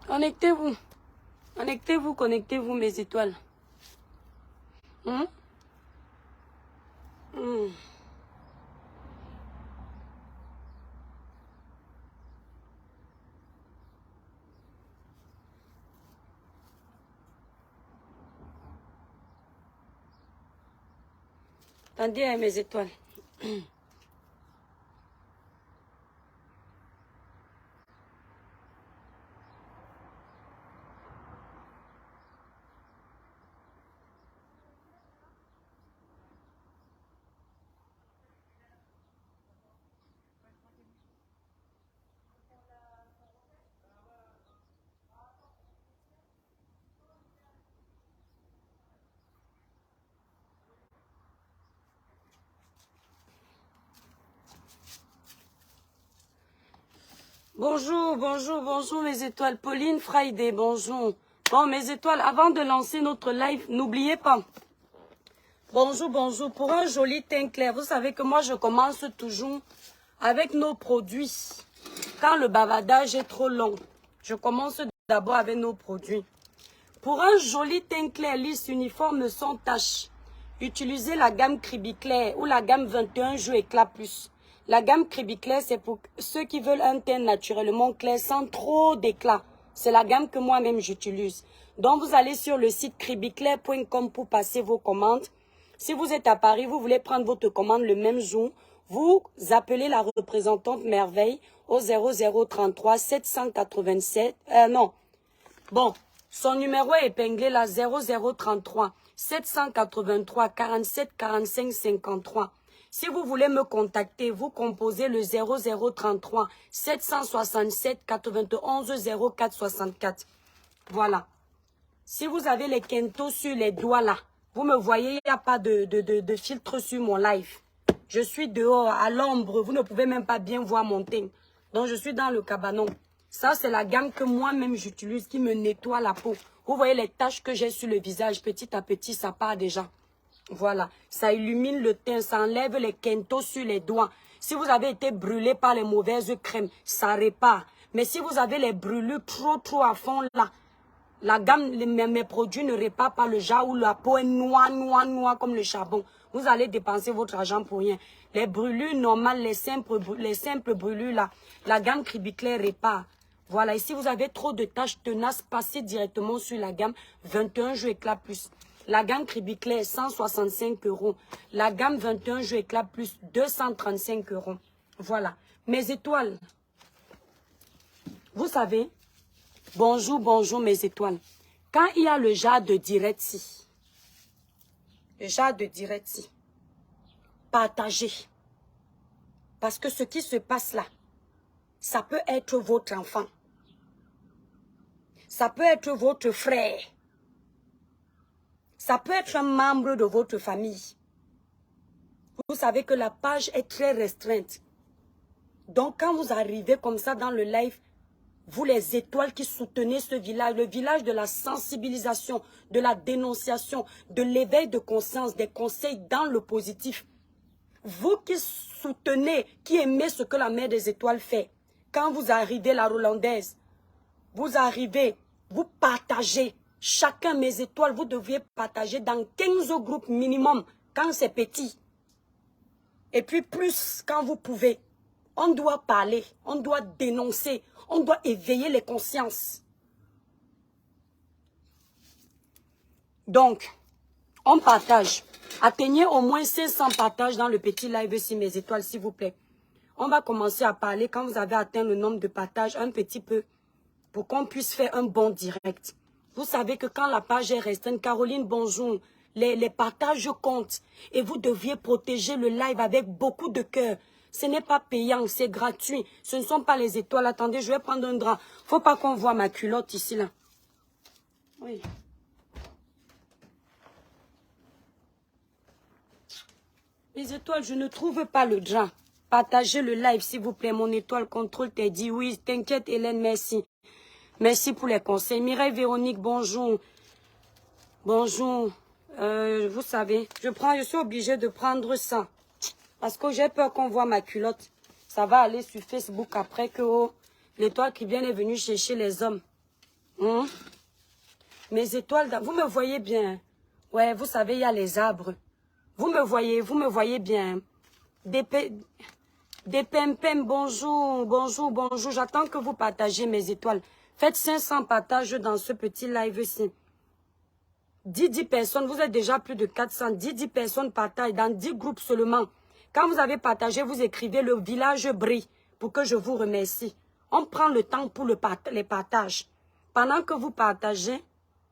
Connectez-vous. Connectez-vous, connectez-vous, mes étoiles. Hum? Hum. Attendez, mes étoiles. Bonjour, bonjour, bonjour mes étoiles. Pauline Friday, bonjour. Bon, mes étoiles, avant de lancer notre live, n'oubliez pas. Bonjour, bonjour. Pour un joli teint clair, vous savez que moi, je commence toujours avec nos produits. Quand le bavardage est trop long, je commence d'abord avec nos produits. Pour un joli teint clair, lisse, uniforme, sans tache, utilisez la gamme Cribiclair ou la gamme 21 Jeux Éclat Plus. La gamme Cribiclair, c'est pour ceux qui veulent un teint naturellement clair sans trop d'éclat. C'est la gamme que moi-même j'utilise. Donc, vous allez sur le site cribiclair.com pour passer vos commandes. Si vous êtes à Paris, vous voulez prendre votre commande le même jour, vous appelez la représentante Merveille au 0033 787, bon, son numéro est épinglé là, 0033 783 47 45 53. Si vous voulez me contacter, vous composez le 0033 767 91 04 64. Voilà. Si vous avez les kentos sur les doigts là, vous me voyez, il n'y a pas de filtre sur mon live. Je suis dehors, à l'ombre, vous ne pouvez même pas bien voir mon teint. Donc, je suis dans le cabanon. Ça, c'est la gamme que moi-même j'utilise, qui me nettoie la peau. Vous voyez les taches que j'ai sur le visage, petit à petit, ça part déjà. Voilà, ça illumine le teint, ça enlève les kentos sur les doigts. Si vous avez été brûlé par les mauvaises crèmes, ça répare. Mais si vous avez les brûlures trop à fond là, la gamme, mes produits ne réparent pas le genre où la peau est noire comme le charbon. Vous allez dépenser votre argent pour rien. Les brûlures normales, les simples brûlures là, la gamme Cribiclair répare. Voilà, et si vous avez trop de taches tenaces, passez directement sur la gamme 21 Jeux Éclat Plus. La gamme Cribiclair, 165 €. La gamme 21 Jeux Éclat Plus, 235 €. Voilà. Mes étoiles. Vous savez, bonjour, bonjour mes étoiles. Quand il y a le jar de Diretti, partagez. Parce que ce qui se passe là, ça peut être votre enfant. Ça peut être votre frère. Ça peut être un membre de votre famille. Vous savez que la page est très restreinte. Donc quand vous arrivez comme ça dans le live, vous les étoiles qui soutenez ce village, le village de la sensibilisation, de la dénonciation, de l'éveil de conscience, des conseils dans le positif. Vous qui soutenez, qui aimez ce que la mère des étoiles fait, quand vous arrivez la Rolandaise, vous arrivez, vous partagez. Chacun mes étoiles, vous deviez partager dans 15 groupes minimum quand c'est petit. Et puis plus quand vous pouvez. On doit parler, on doit dénoncer, on doit éveiller les consciences. Donc, on partage. Atteignez au moins 500 partages dans le petit live ici, mes étoiles, s'il vous plaît. On va commencer à parler quand vous avez atteint le nombre de partages un petit peu pour qu'on puisse faire un bon direct. Vous savez que quand la page est restreinte, Caroline, bonjour, les partages comptent. Et vous deviez protéger le live avec beaucoup de cœur. Ce n'est pas payant, c'est gratuit. Ce ne sont pas les étoiles. Attendez, je vais prendre un drap. Faut pas qu'on voit ma culotte ici, là. Oui. Les étoiles, je ne trouve pas le drap. Partagez le live, s'il vous plaît. Mon étoile contrôle t'a dit oui. T'inquiète, Hélène, merci. Merci pour les conseils. Mireille Véronique, bonjour. Bonjour. Vous savez, je suis obligée de prendre ça. Parce que j'ai peur qu'on voit ma culotte. Ça va aller sur Facebook après que l'étoile qui vient est venue chercher les hommes. Hum? Mes étoiles, vous me voyez bien. Ouais, vous savez, il y a les arbres. Vous me voyez bien. Des pimpins, bonjour, bonjour, bonjour. J'attends que vous partagez mes étoiles. Faites 500 partages dans ce petit live-ci. 10 personnes, vous êtes déjà plus de 400. 10 personnes partagent dans 10 groupes seulement. Quand vous avez partagé, vous écrivez le village brille pour que je vous remercie. On prend le temps pour les partages. Pendant que vous partagez,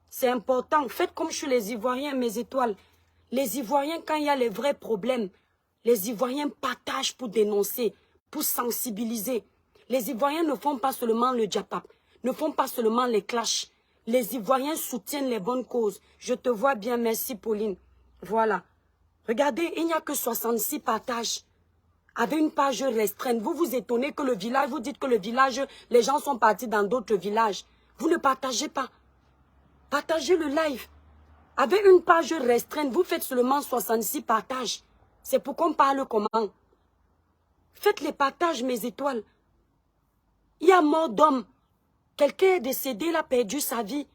c'est important. Faites comme chez les Ivoiriens, mes étoiles. Les Ivoiriens, quand il y a les vrais problèmes, les Ivoiriens partagent pour dénoncer, pour sensibiliser. Les Ivoiriens ne font pas seulement le djapap, ne font pas seulement les clashs. Les Ivoiriens soutiennent les bonnes causes. Je te vois bien, merci Pauline. Voilà. Regardez, il n'y a que 66 partages. Avec une page restreinte, vous vous étonnez que le village, vous dites que le village, les gens sont partis dans d'autres villages. Vous ne partagez pas. Partagez le live. Avec une page restreinte, vous faites seulement 66 partages. C'est pour qu'on parle comment? Faites les partages, mes étoiles. Il y a mort d'homme. Quelqu'un est décédé, il a perdu sa vie.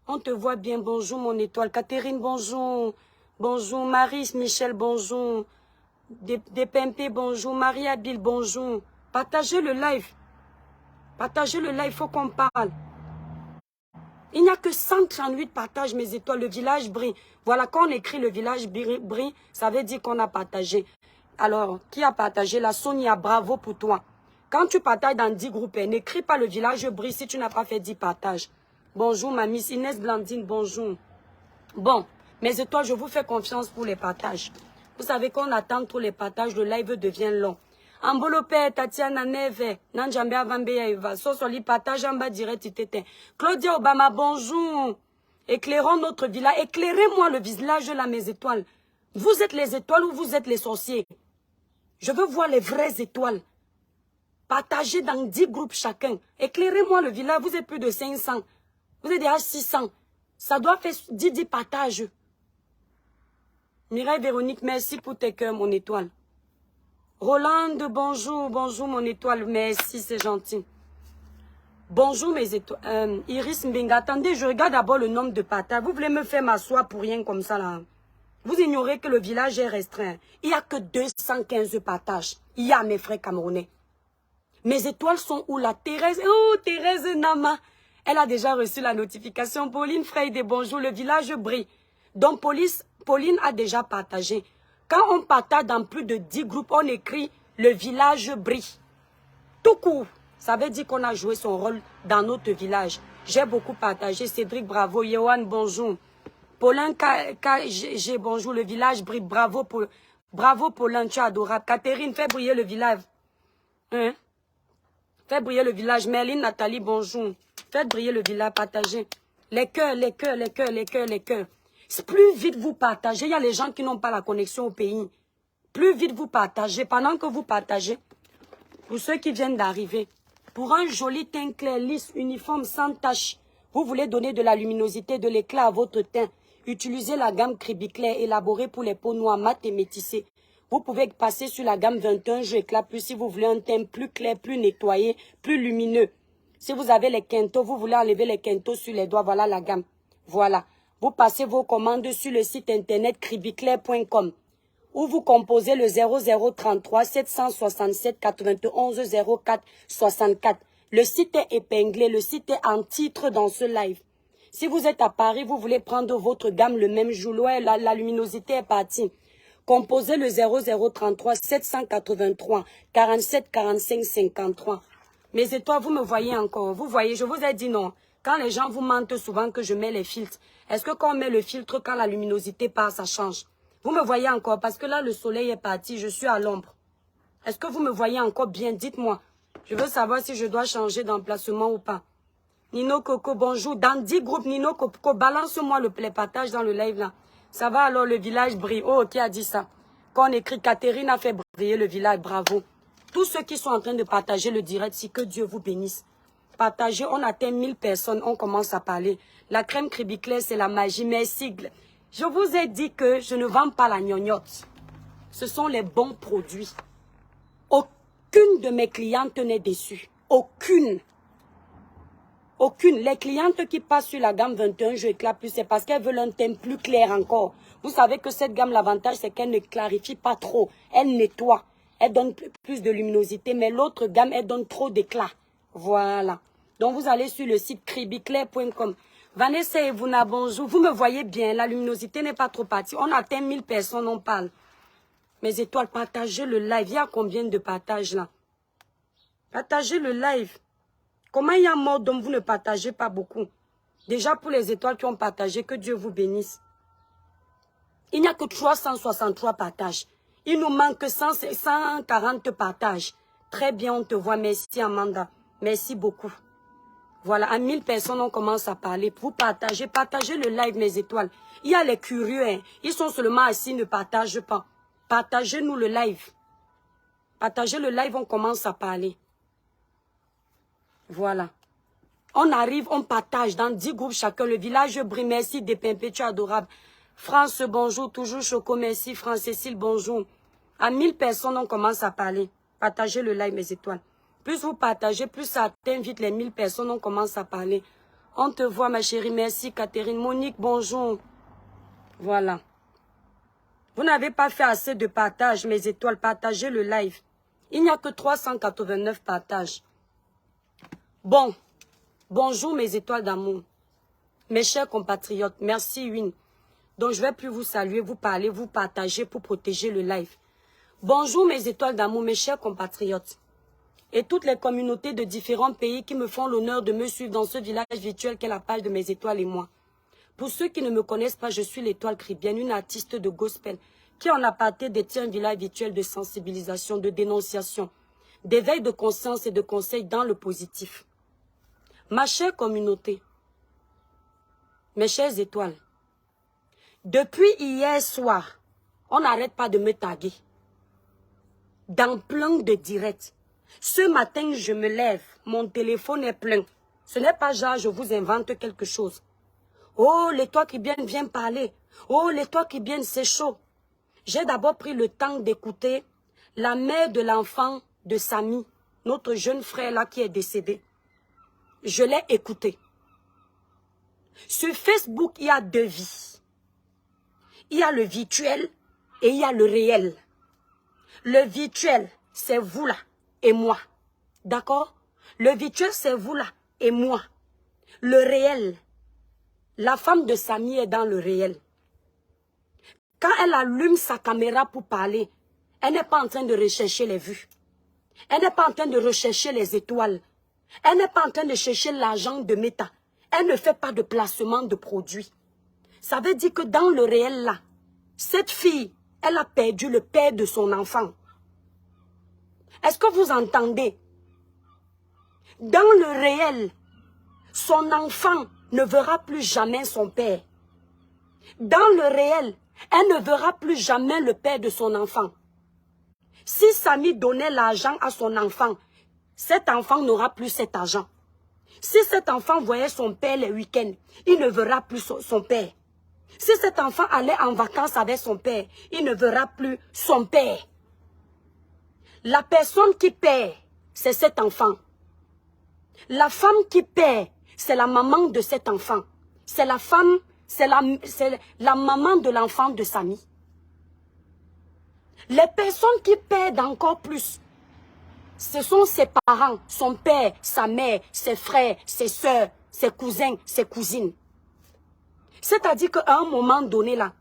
On te voit bien, bonjour mon étoile. Catherine, bonjour. Bonjour, Marie, Michel, bonjour. Des Pimpés, bonjour. Marie-Abile, bonjour. Partagez le live. Partagez le live, il faut qu'on parle. Il n'y a que 138 partages, mes étoiles. Le village brille. Voilà, quand on écrit le village brille, ça veut dire qu'on a partagé. Alors, qui a partagé? La Sonia, bravo pour toi. Quand tu partages dans 10 groupes, n'écris pas le village brille si tu n'as pas fait 10 partages. Bonjour, ma Miss Inès Blandine, bonjour. Bon, mes étoiles, je vous fais confiance pour les partages. Vous savez qu'on attend tous les partages, le live devient long. Ambolope, Tatiana Neve, Nanjambe Avambeya Eva, Sosoli, partage en bas direct, Tete. Claudia Obama, bonjour. Éclairons notre village. Éclairez-moi le village là, mes étoiles. Vous êtes les étoiles ou vous êtes les sorciers? Je veux voir les vraies étoiles. Partagez dans 10 groupes chacun. Éclairez-moi le village. Vous êtes plus de 500. Vous êtes déjà 600. Ça doit faire 10 partages. Mireille Véronique, merci pour tes cœurs, mon étoile. Rolande, bonjour, bonjour, mon étoile. Merci, c'est gentil. Bonjour, mes étoiles. Iris Mbenga, attendez, je regarde d'abord le nombre de partages. Vous voulez me faire m'asseoir pour rien comme ça, là? Vous ignorez que le village est restreint. Il n'y a que 215 partages. Il y a mes frères camerounais. Mes étoiles sont où, là? Thérèse, oh, Thérèse Nama. Elle a déjà reçu la notification. Pauline Freide, bonjour, le village brille. Donc, Pauline a déjà partagé. Quand on partage dans plus de 10 groupes, on écrit le village brille. Tout court. Ça veut dire qu'on a joué son rôle dans notre village. J'ai beaucoup partagé. Cédric, bravo. Yohan, bonjour. Paulin, KG, bonjour. Le village brille. Bravo, bravo Paulin, tu es adorable. Catherine, fais briller le village. Hein? Fais briller le village. Merline, Nathalie, bonjour. Faites briller le village, partagez. Les cœurs, les cœurs, les cœurs, les cœurs, les cœurs. Plus vite vous partagez, il y a les gens qui n'ont pas la connexion au pays. Plus vite vous partagez, pendant que vous partagez, pour ceux qui viennent d'arriver, pour un joli teint clair, lisse, uniforme, sans tache, vous voulez donner de la luminosité, de l'éclat à votre teint. Utilisez la gamme Cribiclair élaborée pour les peaux noires, mat et métissées. Vous pouvez passer sur la gamme 21 jeux éclat plus si vous voulez un teint plus clair, plus nettoyé, plus lumineux. Si vous avez les quintos, vous voulez enlever les quintos sur les doigts, voilà la gamme. Voilà. Vous passez vos commandes sur le site internet cribiclair.com où vous composez le 0033 767 91 04 64. Le site est épinglé, le site est en titre dans ce live. Si vous êtes à Paris, vous voulez prendre votre gamme le même jour, ouais, la luminosité est partie. Composez le 0033 783 47 45 53. Mais et toi, vous me voyez encore. Vous voyez, je vous ai dit non. Quand les gens vous mentent souvent que je mets les filtres, est-ce que quand on met le filtre, quand la luminosité passe, ça change? Vous me voyez encore parce que là, le soleil est parti, je suis à l'ombre. Est-ce que vous me voyez encore bien? Dites-moi. Je veux savoir si je dois changer d'emplacement ou pas. Nino Coco, bonjour. Dans 10 groupes, Nino Coco, balance-moi les partages dans le live là. Ça va alors, le village brille. Oh, qui a dit ça? Quand on écrit Catherine a fait briller le village, bravo. Tous ceux qui sont en train de partager le direct, si que Dieu vous bénisse. Partagez, on atteint 1000 personnes, on commence à parler. La crème Cribiclair, c'est la magie. Merci. Je vous ai dit que je ne vends pas la gnognotte. Ce sont les bons produits. Aucune de mes clientes n'est déçue. Aucune. Aucune. Les clientes qui passent sur la gamme 21 Jeux Éclat Plus, c'est parce qu'elles veulent un thème plus clair encore. Vous savez que cette gamme, l'avantage, c'est qu'elle ne clarifie pas trop. Elle nettoie. Elle donne plus de luminosité. Mais l'autre gamme, elle donne trop d'éclat. Voilà. Donc, vous allez sur le site cribiclair.com. Vanessa et Vuna, bonjour. Vous me voyez bien. La luminosité n'est pas trop partie. On atteint 1000 personnes, on parle. Mes étoiles, partagez le live. Il y a combien de partages là? Partagez le live. Comment il y a mort dont vous ne partagez pas beaucoup? Déjà pour les étoiles qui ont partagé, que Dieu vous bénisse. Il n'y a que 363 partages. Il nous manque 140 partages. Très bien, on te voit. Merci Amanda. Merci beaucoup. Voilà, à 1000 personnes, on commence à parler. Vous partagez le live, mes étoiles. Il y a les curieux, hein. Ils sont seulement assis, ne partagent pas. Partagez-nous le live. Partagez le live, on commence à parler. Voilà. On arrive, on partage dans 10 groupes chacun. Le village brille, merci, Dépimpé, tu es adorable. France, bonjour, toujours Choco, merci. France, Cécile, bonjour. À 1000 personnes, on commence à parler. Partagez le live, mes étoiles. Plus vous partagez, plus ça atteint vite les 1000 personnes, on commence à parler. On te voit, ma chérie, merci. Catherine, Monique, bonjour. Voilà. Vous n'avez pas fait assez de partage, mes étoiles. Partagez le live. Il n'y a que 389 partages. Bon. Bonjour, mes étoiles d'amour. Mes chers compatriotes, merci, Win. Donc, je ne vais plus vous saluer, vous parler, vous partager pour protéger le live. Bonjour, mes étoiles d'amour, mes chers compatriotes. Et toutes les communautés de différents pays qui me font l'honneur de me suivre dans ce village virtuel qu'est la page de mes étoiles et moi. Pour ceux qui ne me connaissent pas, je suis l'étoile Cribienne, une artiste de gospel qui en aparté détient un village virtuel de sensibilisation, de dénonciation, d'éveil de conscience et de conseils dans le positif. Ma chère communauté, mes chères étoiles, depuis hier soir, on n'arrête pas de me taguer dans plein de directs. Ce matin, je me lève, mon téléphone est plein. Ce n'est pas genre, je vous invente quelque chose. Oh, l'étoile qui viens parler. Oh, l'étoile qui c'est chaud. J'ai d'abord pris le temps d'écouter la mère de l'enfant de Samy, notre jeune frère là qui est décédé. Je l'ai écouté. Sur Facebook, il y a deux vies. Il y a le virtuel et il y a le réel. Le virtuel, c'est vous là et moi. D'accord? Le virtuel, c'est vous là et moi. Le réel, la femme de Samy est dans le réel. Quand elle allume sa caméra pour parler, elle n'est pas en train de rechercher les vues. Elle n'est pas en train de rechercher les étoiles. Elle n'est pas en train de chercher l'argent de Meta. Elle ne fait pas de placement de produits. Ça veut dire que dans le réel là, cette fille, elle a perdu le père de son enfant. Est-ce que vous entendez? Dans le réel, son enfant ne verra plus jamais son père. Dans le réel, elle ne verra plus jamais le père de son enfant. Si Samy donnait l'argent à son enfant, cet enfant n'aura plus cet argent. Si cet enfant voyait son père les week-ends, il ne verra plus son père. Si cet enfant allait en vacances avec son père, il ne verra plus son père. La personne qui perd, c'est cet enfant. La femme qui perd, c'est la maman de cet enfant. C'est la femme, c'est la maman de l'enfant de Samy. Les personnes qui perdent encore plus, ce sont ses parents, son père, sa mère, ses frères, ses soeurs, ses cousins, ses cousines. C'est-à-dire qu'à un moment donné là,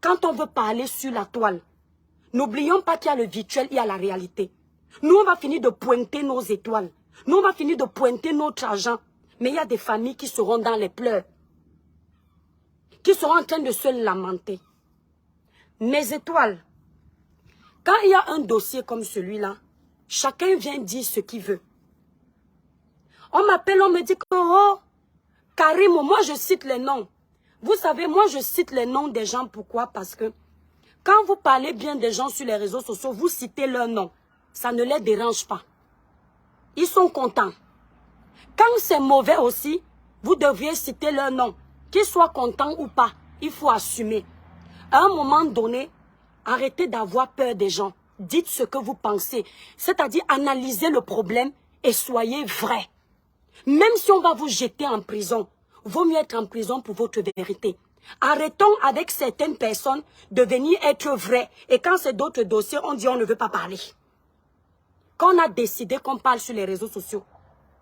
quand on veut parler sur la toile, n'oublions pas qu'il y a le virtuel, il y a la réalité. Nous, on va finir de pointer nos étoiles. Nous, on va finir de pointer notre argent. Mais il y a des familles qui seront dans les pleurs. Qui seront en train de se lamenter. Mes étoiles, quand il y a un dossier comme celui-là, chacun vient dire ce qu'il veut. On m'appelle, on me dit que, oh, Karim, moi je cite les noms. Vous savez, moi je cite les noms des gens. Pourquoi? Parce que quand vous parlez bien des gens sur les réseaux sociaux, vous citez leurs noms. Ça ne les dérange pas. Ils sont contents. Quand c'est mauvais aussi, vous devriez citer leur nom. Qu'ils soient contents ou pas, il faut assumer. À un moment donné, arrêtez d'avoir peur des gens. Dites ce que vous pensez. C'est-à-dire analysez le problème et soyez vrai. Même si on va vous jeter en prison, vaut mieux être en prison pour votre vérité. Arrêtons avec certaines personnes de venir être vraies. Et quand c'est d'autres dossiers, on dit on ne veut pas parler. Quand on a décidé qu'on parle sur les réseaux sociaux,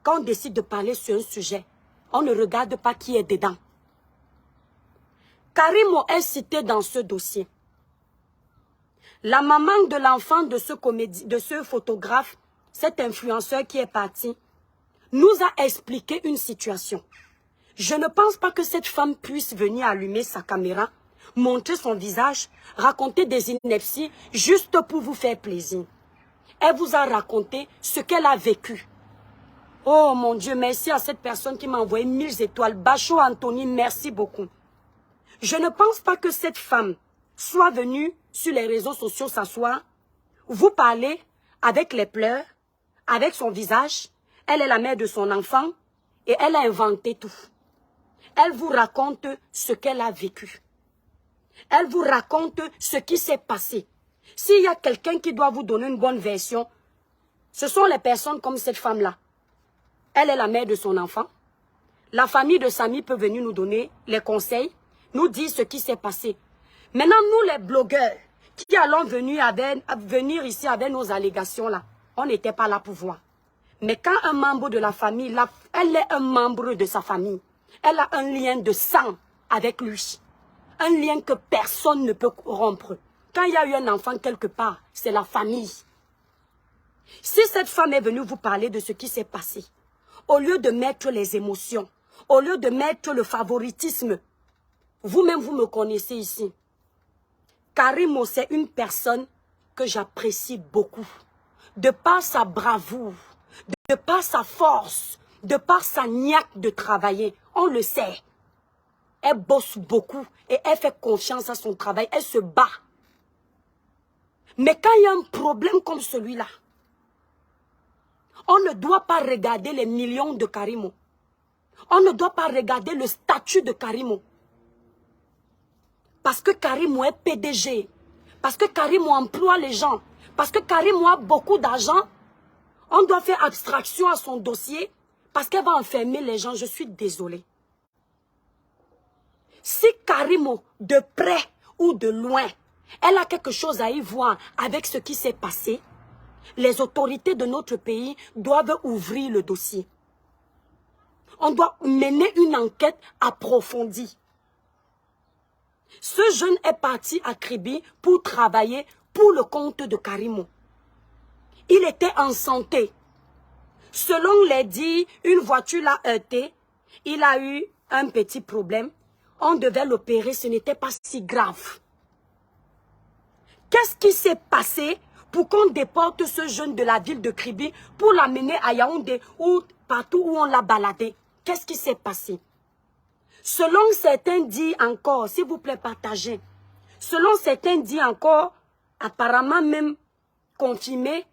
quand on décide de parler sur un sujet, on ne regarde pas qui est dedans. Karimo est cité dans ce dossier. La maman de l'enfant de ce photographe, cet influenceur qui est parti, nous a expliqué une situation. Je ne pense pas que cette femme puisse venir allumer sa caméra, montrer son visage, raconter des inepties juste pour vous faire plaisir. Elle vous a raconté ce qu'elle a vécu. Oh mon Dieu, merci à cette personne qui m'a envoyé 1000 étoiles. Bacho Anthony, merci beaucoup. Je ne pense pas que cette femme soit venue sur les réseaux sociaux s'asseoir, vous parler avec les pleurs, avec son visage. Elle est la mère de son enfant et elle a inventé tout. Elle vous raconte ce qu'elle a vécu. Elle vous raconte ce qui s'est passé. S'il y a quelqu'un qui doit vous donner une bonne version, ce sont les personnes comme cette femme-là. Elle est la mère de son enfant. La famille de Samy peut venir nous donner les conseils, nous dire ce qui s'est passé. Maintenant, nous les blogueurs, qui allons venir ici avec nos allégations là, on n'était pas là pour voir. Mais quand un membre de la famille, elle est un membre de sa famille, elle a un lien de sang avec lui. Un lien que personne ne peut rompre. Quand il y a eu un enfant quelque part, c'est la famille. Si cette femme est venue vous parler de ce qui s'est passé, au lieu de mettre les émotions, au lieu de mettre le favoritisme, vous-même vous me connaissez ici. Karimo, c'est une personne que j'apprécie beaucoup. De par sa bravoure, de par sa force, de par sa niaque de travailler, on le sait. Elle bosse beaucoup et elle fait confiance à son travail, elle se bat. Mais quand il y a un problème comme celui-là, on ne doit pas regarder les millions de Karimo. On ne doit pas regarder le statut de Karimo. Parce que Karimo est PDG. Parce que Karimo emploie les gens. Parce que Karimo a beaucoup d'argent. On doit faire abstraction à son dossier. Parce qu'elle va enfermer les gens. Je suis désolée. Si Karimo, de près ou de loin, elle a quelque chose à y voir avec ce qui s'est passé, les autorités de notre pays doivent ouvrir le dossier. On doit mener une enquête approfondie. Ce jeune est parti à Kribi pour travailler pour le compte de Karimo. Il était en santé. Selon les dires, une voiture l'a heurté. Il a eu un petit problème. On devait l'opérer, ce n'était pas si grave. Qu'est-ce qui s'est passé pour qu'on déporte ce jeune de la ville de Kribi pour l'amener à Yaoundé ou partout où on l'a baladé? Qu'est-ce qui s'est passé? Selon certains dits encore, s'il vous plaît, partagez. Selon certains dits encore, apparemment même confirmés,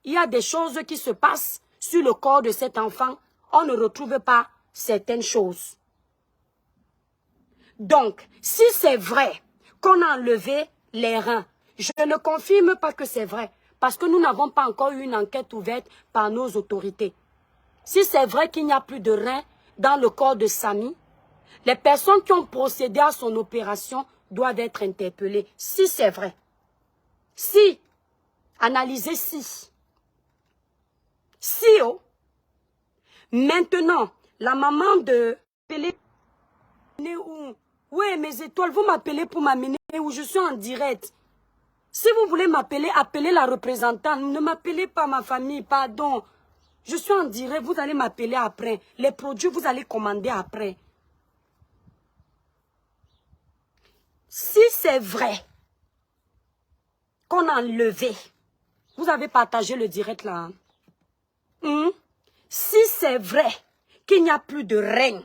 il y a des choses qui se passent sur le corps de cet enfant. On ne retrouve pas certaines choses. Donc, si c'est vrai qu'on a enlevé les reins, je ne confirme pas que c'est vrai, parce que nous n'avons pas encore eu une enquête ouverte par nos autorités. Si c'est vrai qu'il n'y a plus de reins dans le corps de Samy, les personnes qui ont procédé à son opération doivent être interpellées. Si c'est vrai. Si, analysez si. Si, oh. Maintenant, la maman de Pelé, oui, mes étoiles, vous m'appelez pour m'amener où je suis en direct. Si vous voulez m'appeler, appelez la représentante. Ne m'appelez pas ma famille, pardon. Je suis en direct, vous allez m'appeler après. Les produits, vous allez commander après. Si c'est vrai qu'on a enlevé, vous avez partagé le direct là. Si c'est vrai qu'il n'y a plus de règne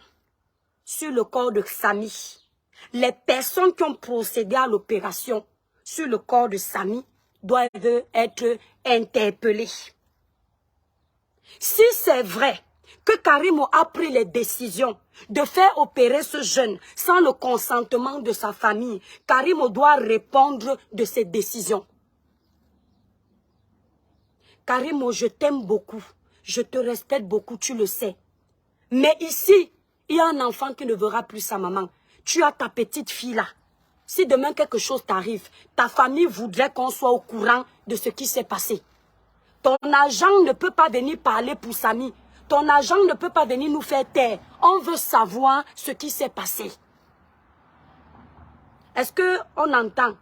sur le corps de Samy, les personnes qui ont procédé à l'opération sur le corps de Samy doivent être interpellées. Si c'est vrai que Karimo a pris les décisions de faire opérer ce jeune sans le consentement de sa famille, Karimo doit répondre de ses décisions. Karimo, je t'aime beaucoup. Je te respecte beaucoup, tu le sais. Mais ici, il y a un enfant qui ne verra plus sa maman. Tu as ta petite fille là. Si demain quelque chose t'arrive, ta famille voudrait qu'on soit au courant de ce qui s'est passé. Ton agent ne peut pas venir parler pour Samy. Ton agent ne peut pas venir nous faire taire. On veut savoir ce qui s'est passé. Est-ce qu'on entend?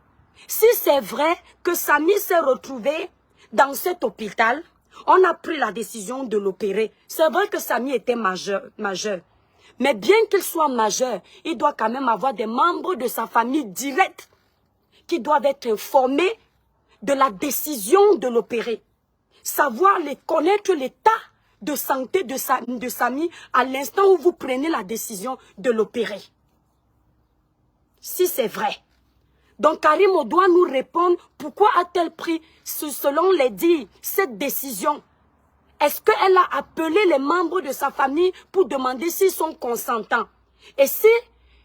Si c'est vrai que Samy s'est retrouvé dans cet hôpital, on a pris la décision de l'opérer. C'est vrai que Samy était majeur. Mais bien qu'il soit majeur, il doit quand même avoir des membres de sa famille directe qui doivent être informés de la décision de l'opérer. Savoir connaître l'état de santé de Samy à l'instant où vous prenez la décision de l'opérer. Si c'est vrai. Donc Karimo doit nous répondre pourquoi a-t-elle pris, selon les dires, cette décision. Est-ce qu'elle a appelé les membres de sa famille pour demander s'ils sont consentants? Et si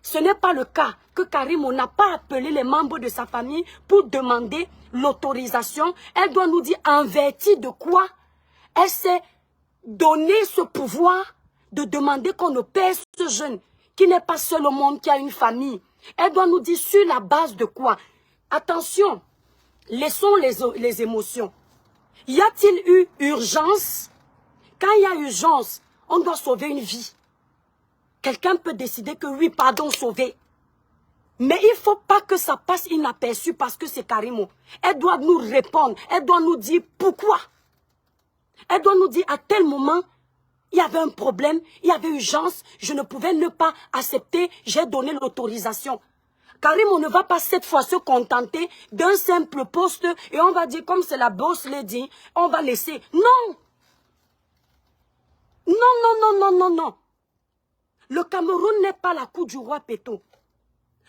ce n'est pas le cas, que Karimo n'a pas appelé les membres de sa famille pour demander l'autorisation, elle doit nous dire en vertu de quoi elle s'est donné ce pouvoir de demander qu'on opère ce jeune, qui n'est pas seul au monde, qui a une famille. Elle doit nous dire sur la base de quoi. Attention, laissons les émotions. Y a-t-il eu urgence? Quand il y a urgence, on doit sauver une vie. Quelqu'un peut décider que oui, pardon, sauver. Mais il ne faut pas que ça passe inaperçu parce que c'est Karimo. Elle doit nous répondre. Elle doit nous dire pourquoi. Elle doit nous dire à tel moment, il y avait un problème, il y avait urgence, je ne pouvais ne pas accepter, j'ai donné l'autorisation. Karimo ne va pas cette fois se contenter d'un simple poste et on va dire comme c'est la boss lady, on va laisser. Non. Non, non, non, non, non, non. Le Cameroun n'est pas la cour du roi Péto.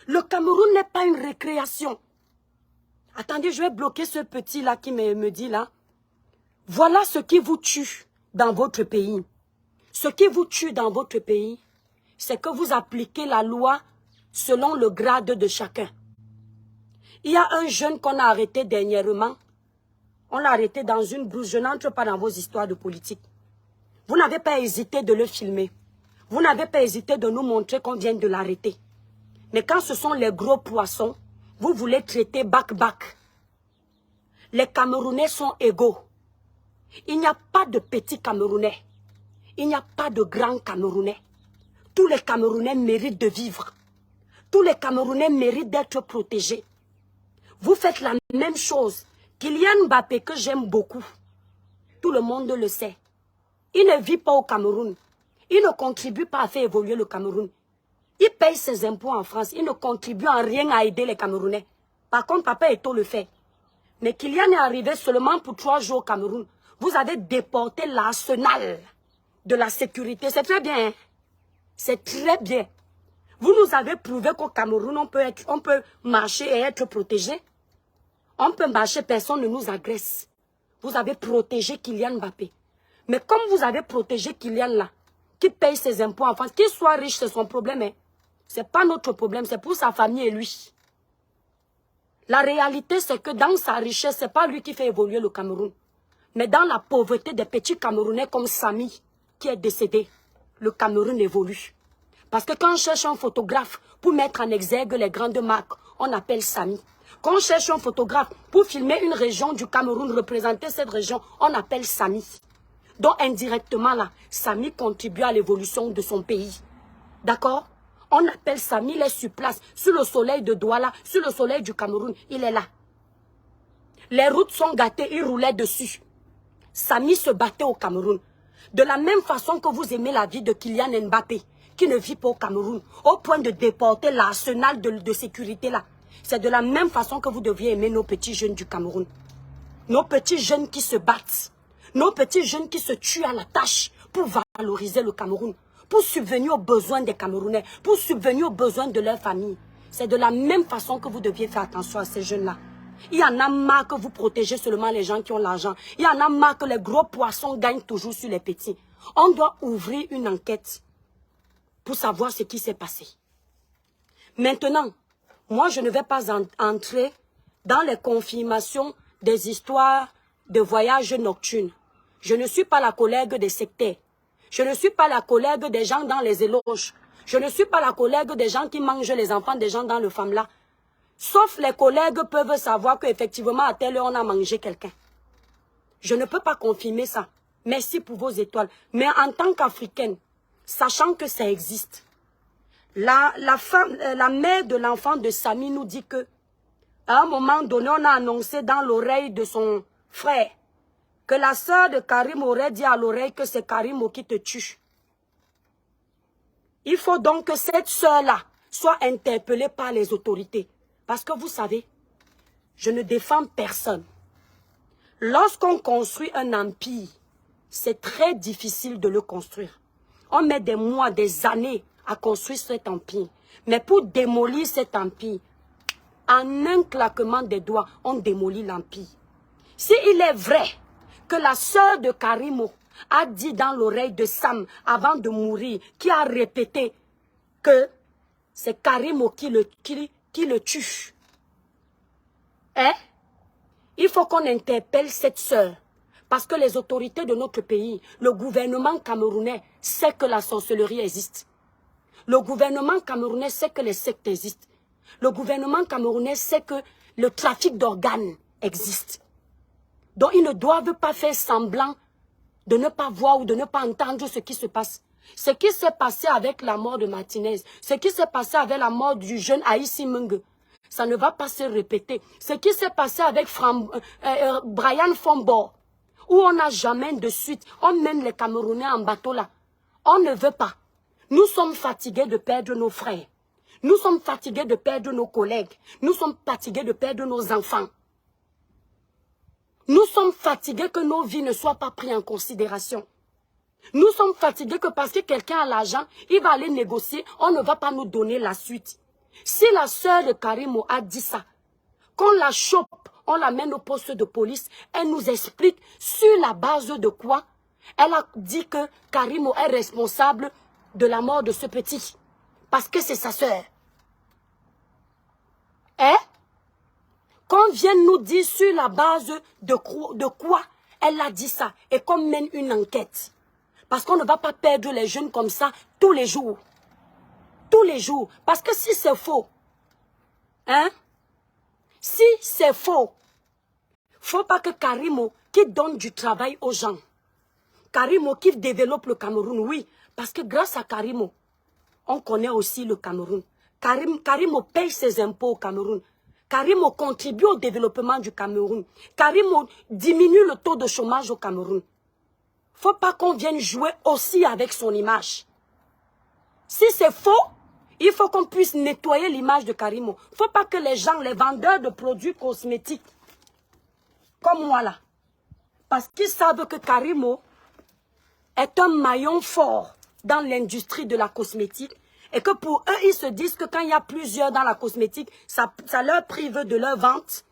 Le Cameroun n'est pas une récréation. Attendez, je vais bloquer ce petit-là qui me dit là. Voilà ce qui vous tue dans votre pays. Ce qui vous tue dans votre pays, c'est que vous appliquez la loi selon le grade de chacun. Il y a un jeune qu'on a arrêté dernièrement. On l'a arrêté dans une brousse. Je n'entre pas dans vos histoires de politique. Vous n'avez pas hésité de le filmer. Vous n'avez pas hésité de nous montrer qu'on vient de l'arrêter. Mais quand ce sont les gros poissons, vous voulez traiter bac-bac. Les Camerounais sont égaux. Il n'y a pas de petits Camerounais. Il n'y a pas de grands Camerounais. Tous les Camerounais méritent de vivre. Tous les Camerounais méritent d'être protégés. Vous faites la même chose. Kylian Mbappé, que j'aime beaucoup. Tout le monde le sait. Il ne vit pas au Cameroun. Il ne contribue pas à faire évoluer le Cameroun. Il paye ses impôts en France. Il ne contribue en rien à aider les Camerounais. Par contre, Papa Eto'o le fait. Mais Kylian est arrivé seulement pour 3 jours au Cameroun. Vous avez déporté l'arsenal de la sécurité. C'est très bien. Hein? C'est très bien. Vous nous avez prouvé qu'au Cameroun, on peut marcher et être protégé. On peut marcher, personne ne nous agresse. Vous avez protégé Kylian Mbappé. Mais comme vous avez protégé Kylian là, qui paye ses impôts en France, qu'il soit riche, c'est son problème. Hein? Ce n'est pas notre problème, c'est pour sa famille et lui. La réalité, c'est que dans sa richesse, ce n'est pas lui qui fait évoluer le Cameroun. Mais dans la pauvreté des petits Camerounais comme Samy, qui est décédé, le Cameroun évolue. Parce que quand on cherche un photographe pour mettre en exergue les grandes marques, on appelle Samy. Quand on cherche un photographe pour filmer une région du Cameroun, représenter cette région, on appelle Samy. Donc indirectement là, Samy contribue à l'évolution de son pays. D'accord? On appelle Samy, il est sur place, sur le soleil de Douala, sur le soleil du Cameroun, il est là. Les routes sont gâtées, il roulait dessus. Samy se battait au Cameroun. De la même façon que vous aimez la vie de Kylian Mbappé, qui ne vit pas au Cameroun, au point de déporter l'arsenal de sécurité là. C'est de la même façon que vous deviez aimer nos petits jeunes du Cameroun. Nos petits jeunes qui se battent. Nos petits jeunes qui se tuent à la tâche pour valoriser le Cameroun. Pour subvenir aux besoins des Camerounais. Pour subvenir aux besoins de leur famille. C'est de la même façon que vous deviez faire attention à ces jeunes-là. Il y en a marre que vous protégez seulement les gens qui ont l'argent. Il y en a marre que les gros poissons gagnent toujours sur les petits. On doit ouvrir une enquête pour savoir ce qui s'est passé. Maintenant, moi je ne vais pas entrer dans les confirmations des histoires de voyages nocturnes. Je ne suis pas la collègue des sectaires. Je ne suis pas la collègue des gens dans les éloges. Je ne suis pas la collègue des gens qui mangent les enfants des gens dans le FAMLA. Sauf les collègues peuvent savoir qu'effectivement, à telle heure, on a mangé quelqu'un. Je ne peux pas confirmer ça. Merci pour vos étoiles. Mais en tant qu'Africaine, sachant que ça existe, la mère de l'enfant de Samy nous dit que, à un moment donné, on a annoncé dans l'oreille de son frère que la sœur de Karim aurait dit à l'oreille que c'est Karim qui te tue. Il faut donc que cette sœur-là soit interpellée par les autorités. Parce que vous savez, je ne défends personne. Lorsqu'on construit un empire, c'est très difficile de le construire. On met des mois, des années à construire cet empire. Mais pour démolir cet empire, en un claquement des doigts, on démolit l'empire. S'il est vrai que la sœur de Karimo a dit dans l'oreille de Sam, avant de mourir, qui a répété que c'est Karimo qui le tue. Hein? Il faut qu'on interpelle cette sœur. Parce que les autorités de notre pays, le gouvernement camerounais sait que la sorcellerie existe. Le gouvernement camerounais sait que les sectes existent. Le gouvernement camerounais sait que le trafic d'organes existe. Donc ils ne doivent pas faire semblant de ne pas voir ou de ne pas entendre ce qui se passe. Ce qui s'est passé avec la mort de Martinez, ce qui s'est passé avec la mort du jeune Aïssi Menge, ça ne va pas se répéter. Ce qui s'est passé avec Brian Fombor, où on n'a jamais de suite, on mène les Camerounais en bateau là. On ne veut pas. Nous sommes fatigués de perdre nos frères. Nous sommes fatigués de perdre nos collègues. Nous sommes fatigués de perdre nos enfants. Nous sommes fatigués que nos vies ne soient pas prises en considération. Nous sommes fatigués que parce que quelqu'un a l'argent, il va aller négocier, on ne va pas nous donner la suite. Si la sœur de Karimo a dit ça, qu'on la chope, on l'amène au poste de police, elle nous explique sur la base de quoi elle a dit que Karimo est responsable de la mort de ce petit. Parce que c'est sa sœur. Hein? Qu'on vienne nous dire sur la base de quoi elle a dit ça et qu'on mène une enquête. Parce qu'on ne va pas perdre les jeunes comme ça tous les jours. Tous les jours. Parce que si c'est faux, hein? Si c'est faux, faut pas que Karimo qui donne du travail aux gens, Karimo qui développe le Cameroun, oui, parce que grâce à Karimo, on connaît aussi le Cameroun. Karimo paye ses impôts au Cameroun. Karimo contribue au développement du Cameroun. Karimo diminue le taux de chômage au Cameroun. Faut pas qu'on vienne jouer aussi avec son image. Si c'est faux, il faut qu'on puisse nettoyer l'image de Karimo. Faut pas que les gens, les vendeurs de produits cosmétiques, comme moi là, parce qu'ils savent que Karimo est un maillon fort dans l'industrie de la cosmétique et que pour eux, ils se disent que quand il y a plusieurs dans la cosmétique, ça leur prive de leur vente.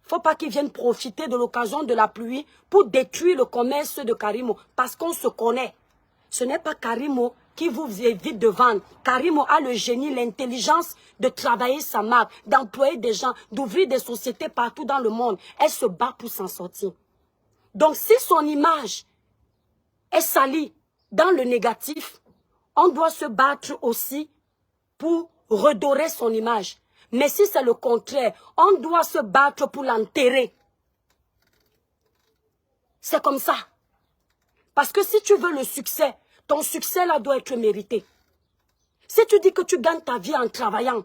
Faut pas qu'ils viennent profiter de l'occasion de la pluie pour détruire le commerce de Karimo parce qu'on se connaît. Ce n'est pas Karimo qui vous évite de vendre. Karimo a le génie, l'intelligence de travailler sa marque, d'employer des gens, d'ouvrir des sociétés partout dans le monde. Elle se bat pour s'en sortir. Donc si son image est salie dans le négatif, on doit se battre aussi pour redorer son image. Mais si c'est le contraire, on doit se battre pour l'enterrer. C'est comme ça. Parce que si tu veux le succès, ton succès là doit être mérité. Si tu dis que tu gagnes ta vie en travaillant,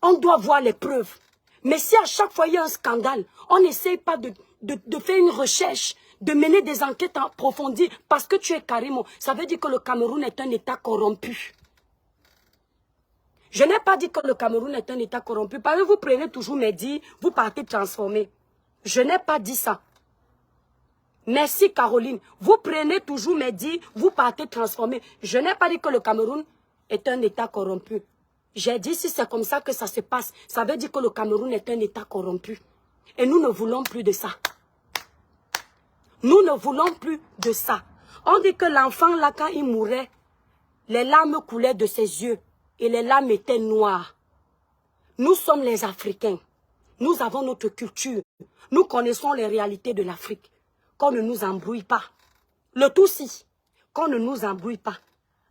on doit voir les preuves. Mais si à chaque fois il y a un scandale, on n'essaye pas de faire une recherche, de mener des enquêtes approfondies parce que tu es Karimo, ça veut dire que le Cameroun est un État corrompu. Je n'ai pas dit que le Cameroun est un État corrompu. Parce que vous prenez toujours mes dires, vous partez transformer. Je n'ai pas dit ça. Merci Caroline. Vous prenez toujours mes dires, vous partez transformer. Je n'ai pas dit que le Cameroun est un État corrompu. J'ai dit si c'est comme ça que ça se passe, ça veut dire que le Cameroun est un État corrompu. Et nous ne voulons plus de ça. Nous ne voulons plus de ça. On dit que l'enfant là, quand il mourait, les larmes coulaient de ses yeux. Et les larmes étaient noires. Nous sommes les Africains. Nous avons notre culture. Nous connaissons les réalités de l'Afrique. Qu'on ne nous embrouille pas. Le Tutsi, qu'on ne nous embrouille pas.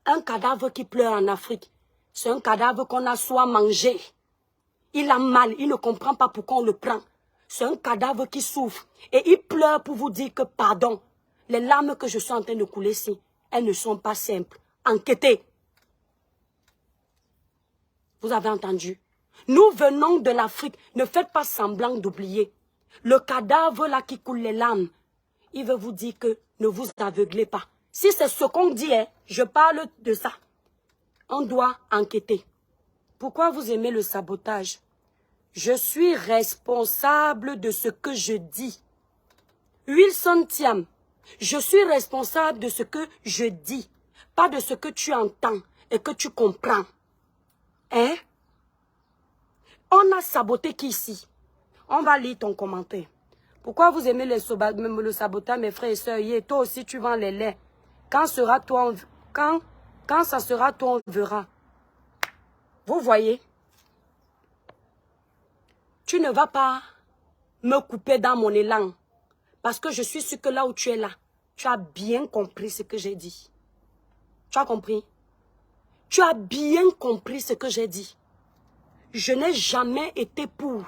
Un cadavre qui pleure en Afrique, c'est un cadavre qu'on a soit mangé. Il a mal, il ne comprend pas pourquoi on le prend. C'est un cadavre qui souffre. Et il pleure pour vous dire que pardon. Les larmes que je suis en train de couler ici, elles ne sont pas simples. Enquêtez. Vous avez entendu? Nous venons de l'Afrique. Ne faites pas semblant d'oublier. Le cadavre là qui coule les larmes, il veut vous dire que ne vous aveuglez pas. Si c'est ce qu'on dit, hein, je parle de ça. On doit enquêter. Pourquoi vous aimez le sabotage? Je suis responsable de ce que je dis. Wilson Thiam, je suis responsable de ce que je dis, pas de ce que tu entends et que tu comprends. Hein? On a saboté qui ici? On va lire ton commentaire. Pourquoi vous aimez le sabotage, mes frères et sœurs? Toi aussi, tu vends les laits. Quand ça sera toi, on verra. Vous voyez? Tu ne vas pas me couper dans mon élan. Parce que je suis sûre que là où tu es là, tu as bien compris ce que j'ai dit. Tu as compris? Tu as bien compris ce que j'ai dit. Je n'ai jamais été pour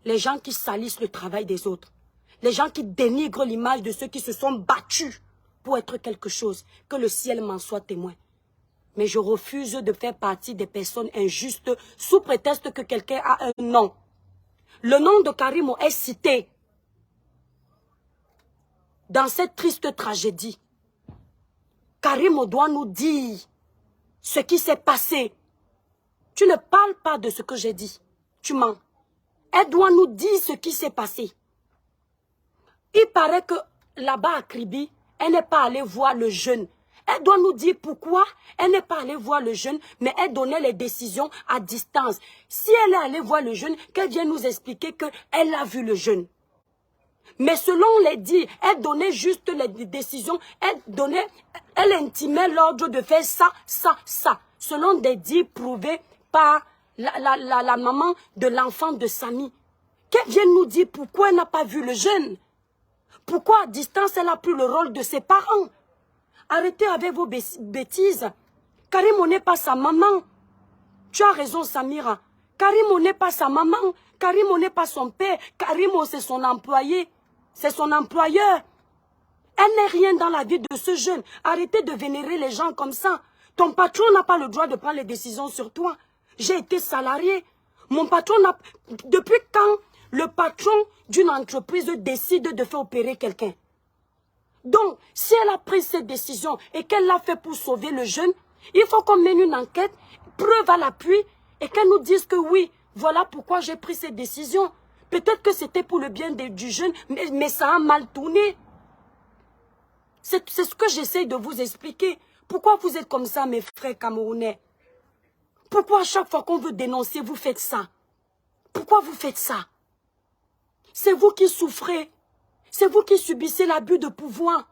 les gens qui salissent le travail des autres. Les gens qui dénigrent l'image de ceux qui se sont battus pour être quelque chose. Que le ciel m'en soit témoin. Mais je refuse de faire partie des personnes injustes sous prétexte que quelqu'un a un nom. Le nom de Karimo est cité dans cette triste tragédie. Karimo doit nous dire ce qui s'est passé. Tu ne parles pas de ce que j'ai dit. Tu mens. Elle doit nous dire ce qui s'est passé. Il paraît que là-bas à Kribi, elle n'est pas allée voir le jeune. Elle doit nous dire pourquoi elle n'est pas allée voir le jeune, mais elle donnait les décisions à distance. Si elle est allée voir le jeune, qu'elle vienne nous expliquer qu'elle a vu le jeune. Mais selon les dires, elle donnait juste les décisions, elle intimait l'ordre de faire ça, ça, ça. Selon des dires prouvés par la maman de l'enfant de Samy. Qu'elle vienne nous dire pourquoi elle n'a pas vu le jeune. Pourquoi à distance elle a pris le rôle de ses parents. Arrêtez avec vos bêtises. Karimo n'est pas sa maman. Tu as raison, Samira. Karimo n'est pas sa maman. Karimo n'est pas son père. Karimo, c'est son employé. C'est son employeur. Elle n'est rien dans la vie de ce jeune. Arrêtez de vénérer les gens comme ça. Ton patron n'a pas le droit de prendre les décisions sur toi. J'ai été salarié. Mon patron n'a... Depuis quand le patron d'une entreprise décide de faire opérer quelqu'un? Donc, si elle a pris cette décision et qu'elle l'a fait pour sauver le jeune, il faut qu'on mène une enquête, preuve à l'appui, et qu'elle nous dise que oui, voilà pourquoi j'ai pris cette décision. Peut-être que c'était pour le bien du jeune, mais ça a mal tourné. C'est ce que j'essaie de vous expliquer. Pourquoi vous êtes comme ça, mes frères camerounais? Pourquoi à chaque fois qu'on veut dénoncer, vous faites ça? Pourquoi vous faites ça? C'est vous qui souffrez. C'est vous qui subissez l'abus de pouvoir.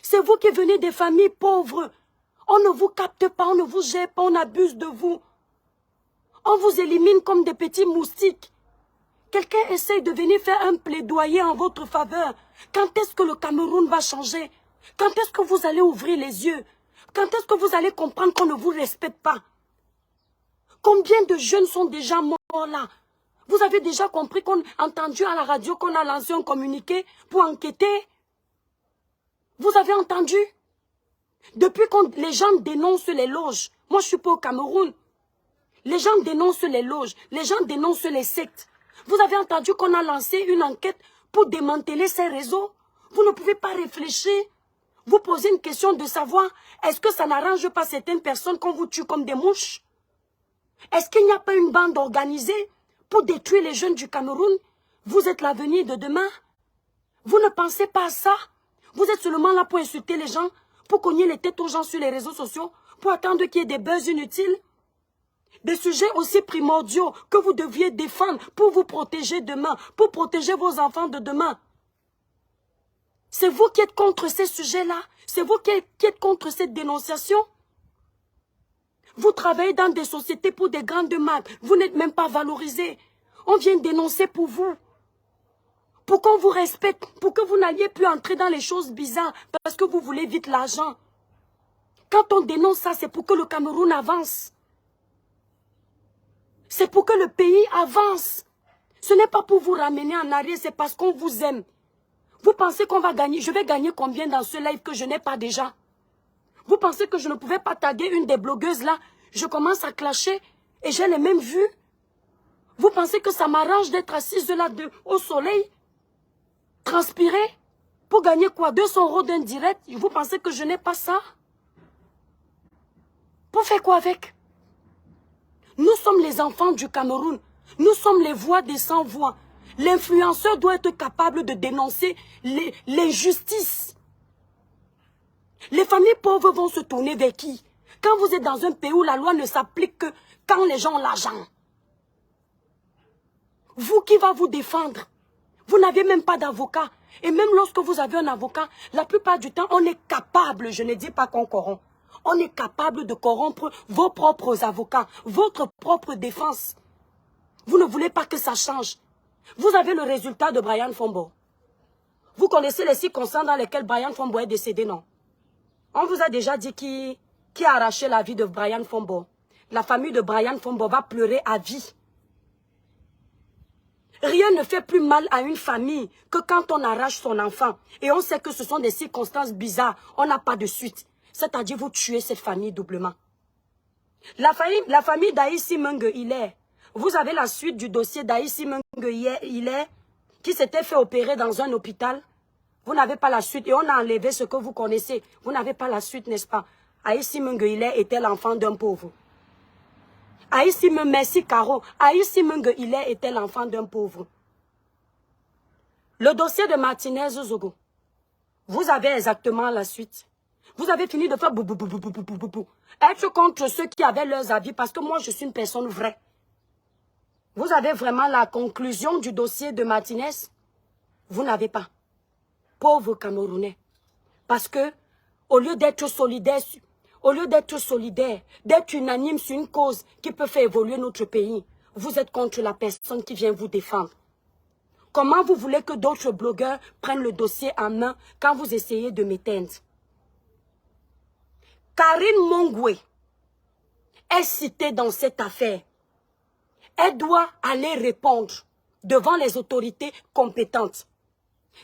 C'est vous qui venez des familles pauvres. On ne vous capte pas, on ne vous gère pas, on abuse de vous. On vous élimine comme des petits moustiques. Quelqu'un essaye de venir faire un plaidoyer en votre faveur. Quand est-ce que le Cameroun va changer? Quand est-ce que vous allez ouvrir les yeux? Quand est-ce que vous allez comprendre qu'on ne vous respecte pas? Combien de jeunes sont déjà morts là? Vous avez déjà compris qu'on a entendu à la radio qu'on a lancé un communiqué pour enquêter? Vous avez entendu? Depuis que les gens dénoncent les loges, moi je suis pas au Cameroun, les gens dénoncent les loges, les gens dénoncent les sectes. Vous avez entendu qu'on a lancé une enquête pour démanteler ces réseaux? Vous ne pouvez pas réfléchir. Vous posez une question de savoir, est-ce que ça n'arrange pas certaines personnes qu'on vous tue comme des mouches? Est-ce qu'il n'y a pas une bande organisée pour détruire les jeunes du Cameroun? Vous êtes l'avenir de demain. Vous ne pensez pas à ça. Vous êtes seulement là pour insulter les gens, pour cogner les têtes aux gens sur les réseaux sociaux, pour attendre qu'il y ait des buzz inutiles. Des sujets aussi primordiaux que vous deviez défendre pour vous protéger demain, pour protéger vos enfants de demain. C'est vous qui êtes contre ces sujets-là. C'est vous qui êtes contre cette dénonciation. Vous travaillez dans des sociétés pour des grandes marques. Vous n'êtes même pas valorisés. On vient dénoncer pour vous. Pour qu'on vous respecte. Pour que vous n'alliez plus entrer dans les choses bizarres. Parce que vous voulez vite l'argent. Quand on dénonce ça, c'est pour que le Cameroun avance. C'est pour que le pays avance. Ce n'est pas pour vous ramener en arrière, c'est parce qu'on vous aime. Vous pensez qu'on va gagner? Je vais gagner combien dans ce live que je n'ai pas déjà? Vous pensez que je ne pouvais pas taguer une des blogueuses là? Je commence à clasher et j'ai les mêmes vues. Vous pensez que ça m'arrange d'être assise là au soleil? Transpirer? Pour gagner quoi? 200 € d'un direct? Vous pensez que je n'ai pas ça? Pour faire quoi avec? Nous sommes les enfants du Cameroun. Nous sommes les voix des sans-voix. L'influenceur doit être capable de dénoncer l'injustice. Les familles pauvres vont se tourner vers qui? Quand vous êtes dans un pays où la loi ne s'applique que quand les gens ont l'argent. Vous qui va vous défendre? Vous n'avez même pas d'avocat. Et même lorsque vous avez un avocat, la plupart du temps, on est capable, je ne dis pas qu'on corrompt, on est capable de corrompre vos propres avocats, votre propre défense. Vous ne voulez pas que ça change. Vous avez le résultat de Brian Fombo. Vous connaissez les circonstances dans lesquelles Brian Fombo est décédé, non? On vous a déjà dit qui a arraché la vie de Brian Fombo. La famille de Brian Fombo va pleurer à vie. Rien ne fait plus mal à une famille que quand on arrache son enfant. Et on sait que ce sont des circonstances bizarres. On n'a pas de suite. C'est-à-dire vous tuez cette famille doublement. La famille d'Aïssi Menge Hilaire. Vous avez la suite du dossier d'Aïssi Menge Hilaire qui s'était fait opérer dans un hôpital. Vous n'avez pas la suite. Et on a enlevé ce que vous connaissez. Vous n'avez pas la suite, n'est-ce pas? Aïssi Menge Hilaire était l'enfant d'un pauvre. Aïssi Menge, merci Caro. Aïssi Menge Hilaire était l'enfant d'un pauvre. Le dossier de Martinez Zogo. Vous avez exactement la suite. Vous avez fini de faire bou bou bou bou bou bou bou bou. Être contre ceux qui avaient leurs avis parce que moi je suis une personne vraie. Vous avez vraiment la conclusion du dossier de Martinez? Vous n'avez pas. Pauvre Camerounais. Parce que au lieu d'être solidaire, d'être unanime sur une cause qui peut faire évoluer notre pays, vous êtes contre la personne qui vient vous défendre. Comment vous voulez que d'autres blogueurs prennent le dossier en main quand vous essayez de m'éteindre? Karine Mongwe est citée dans cette affaire. Elle doit aller répondre devant les autorités compétentes.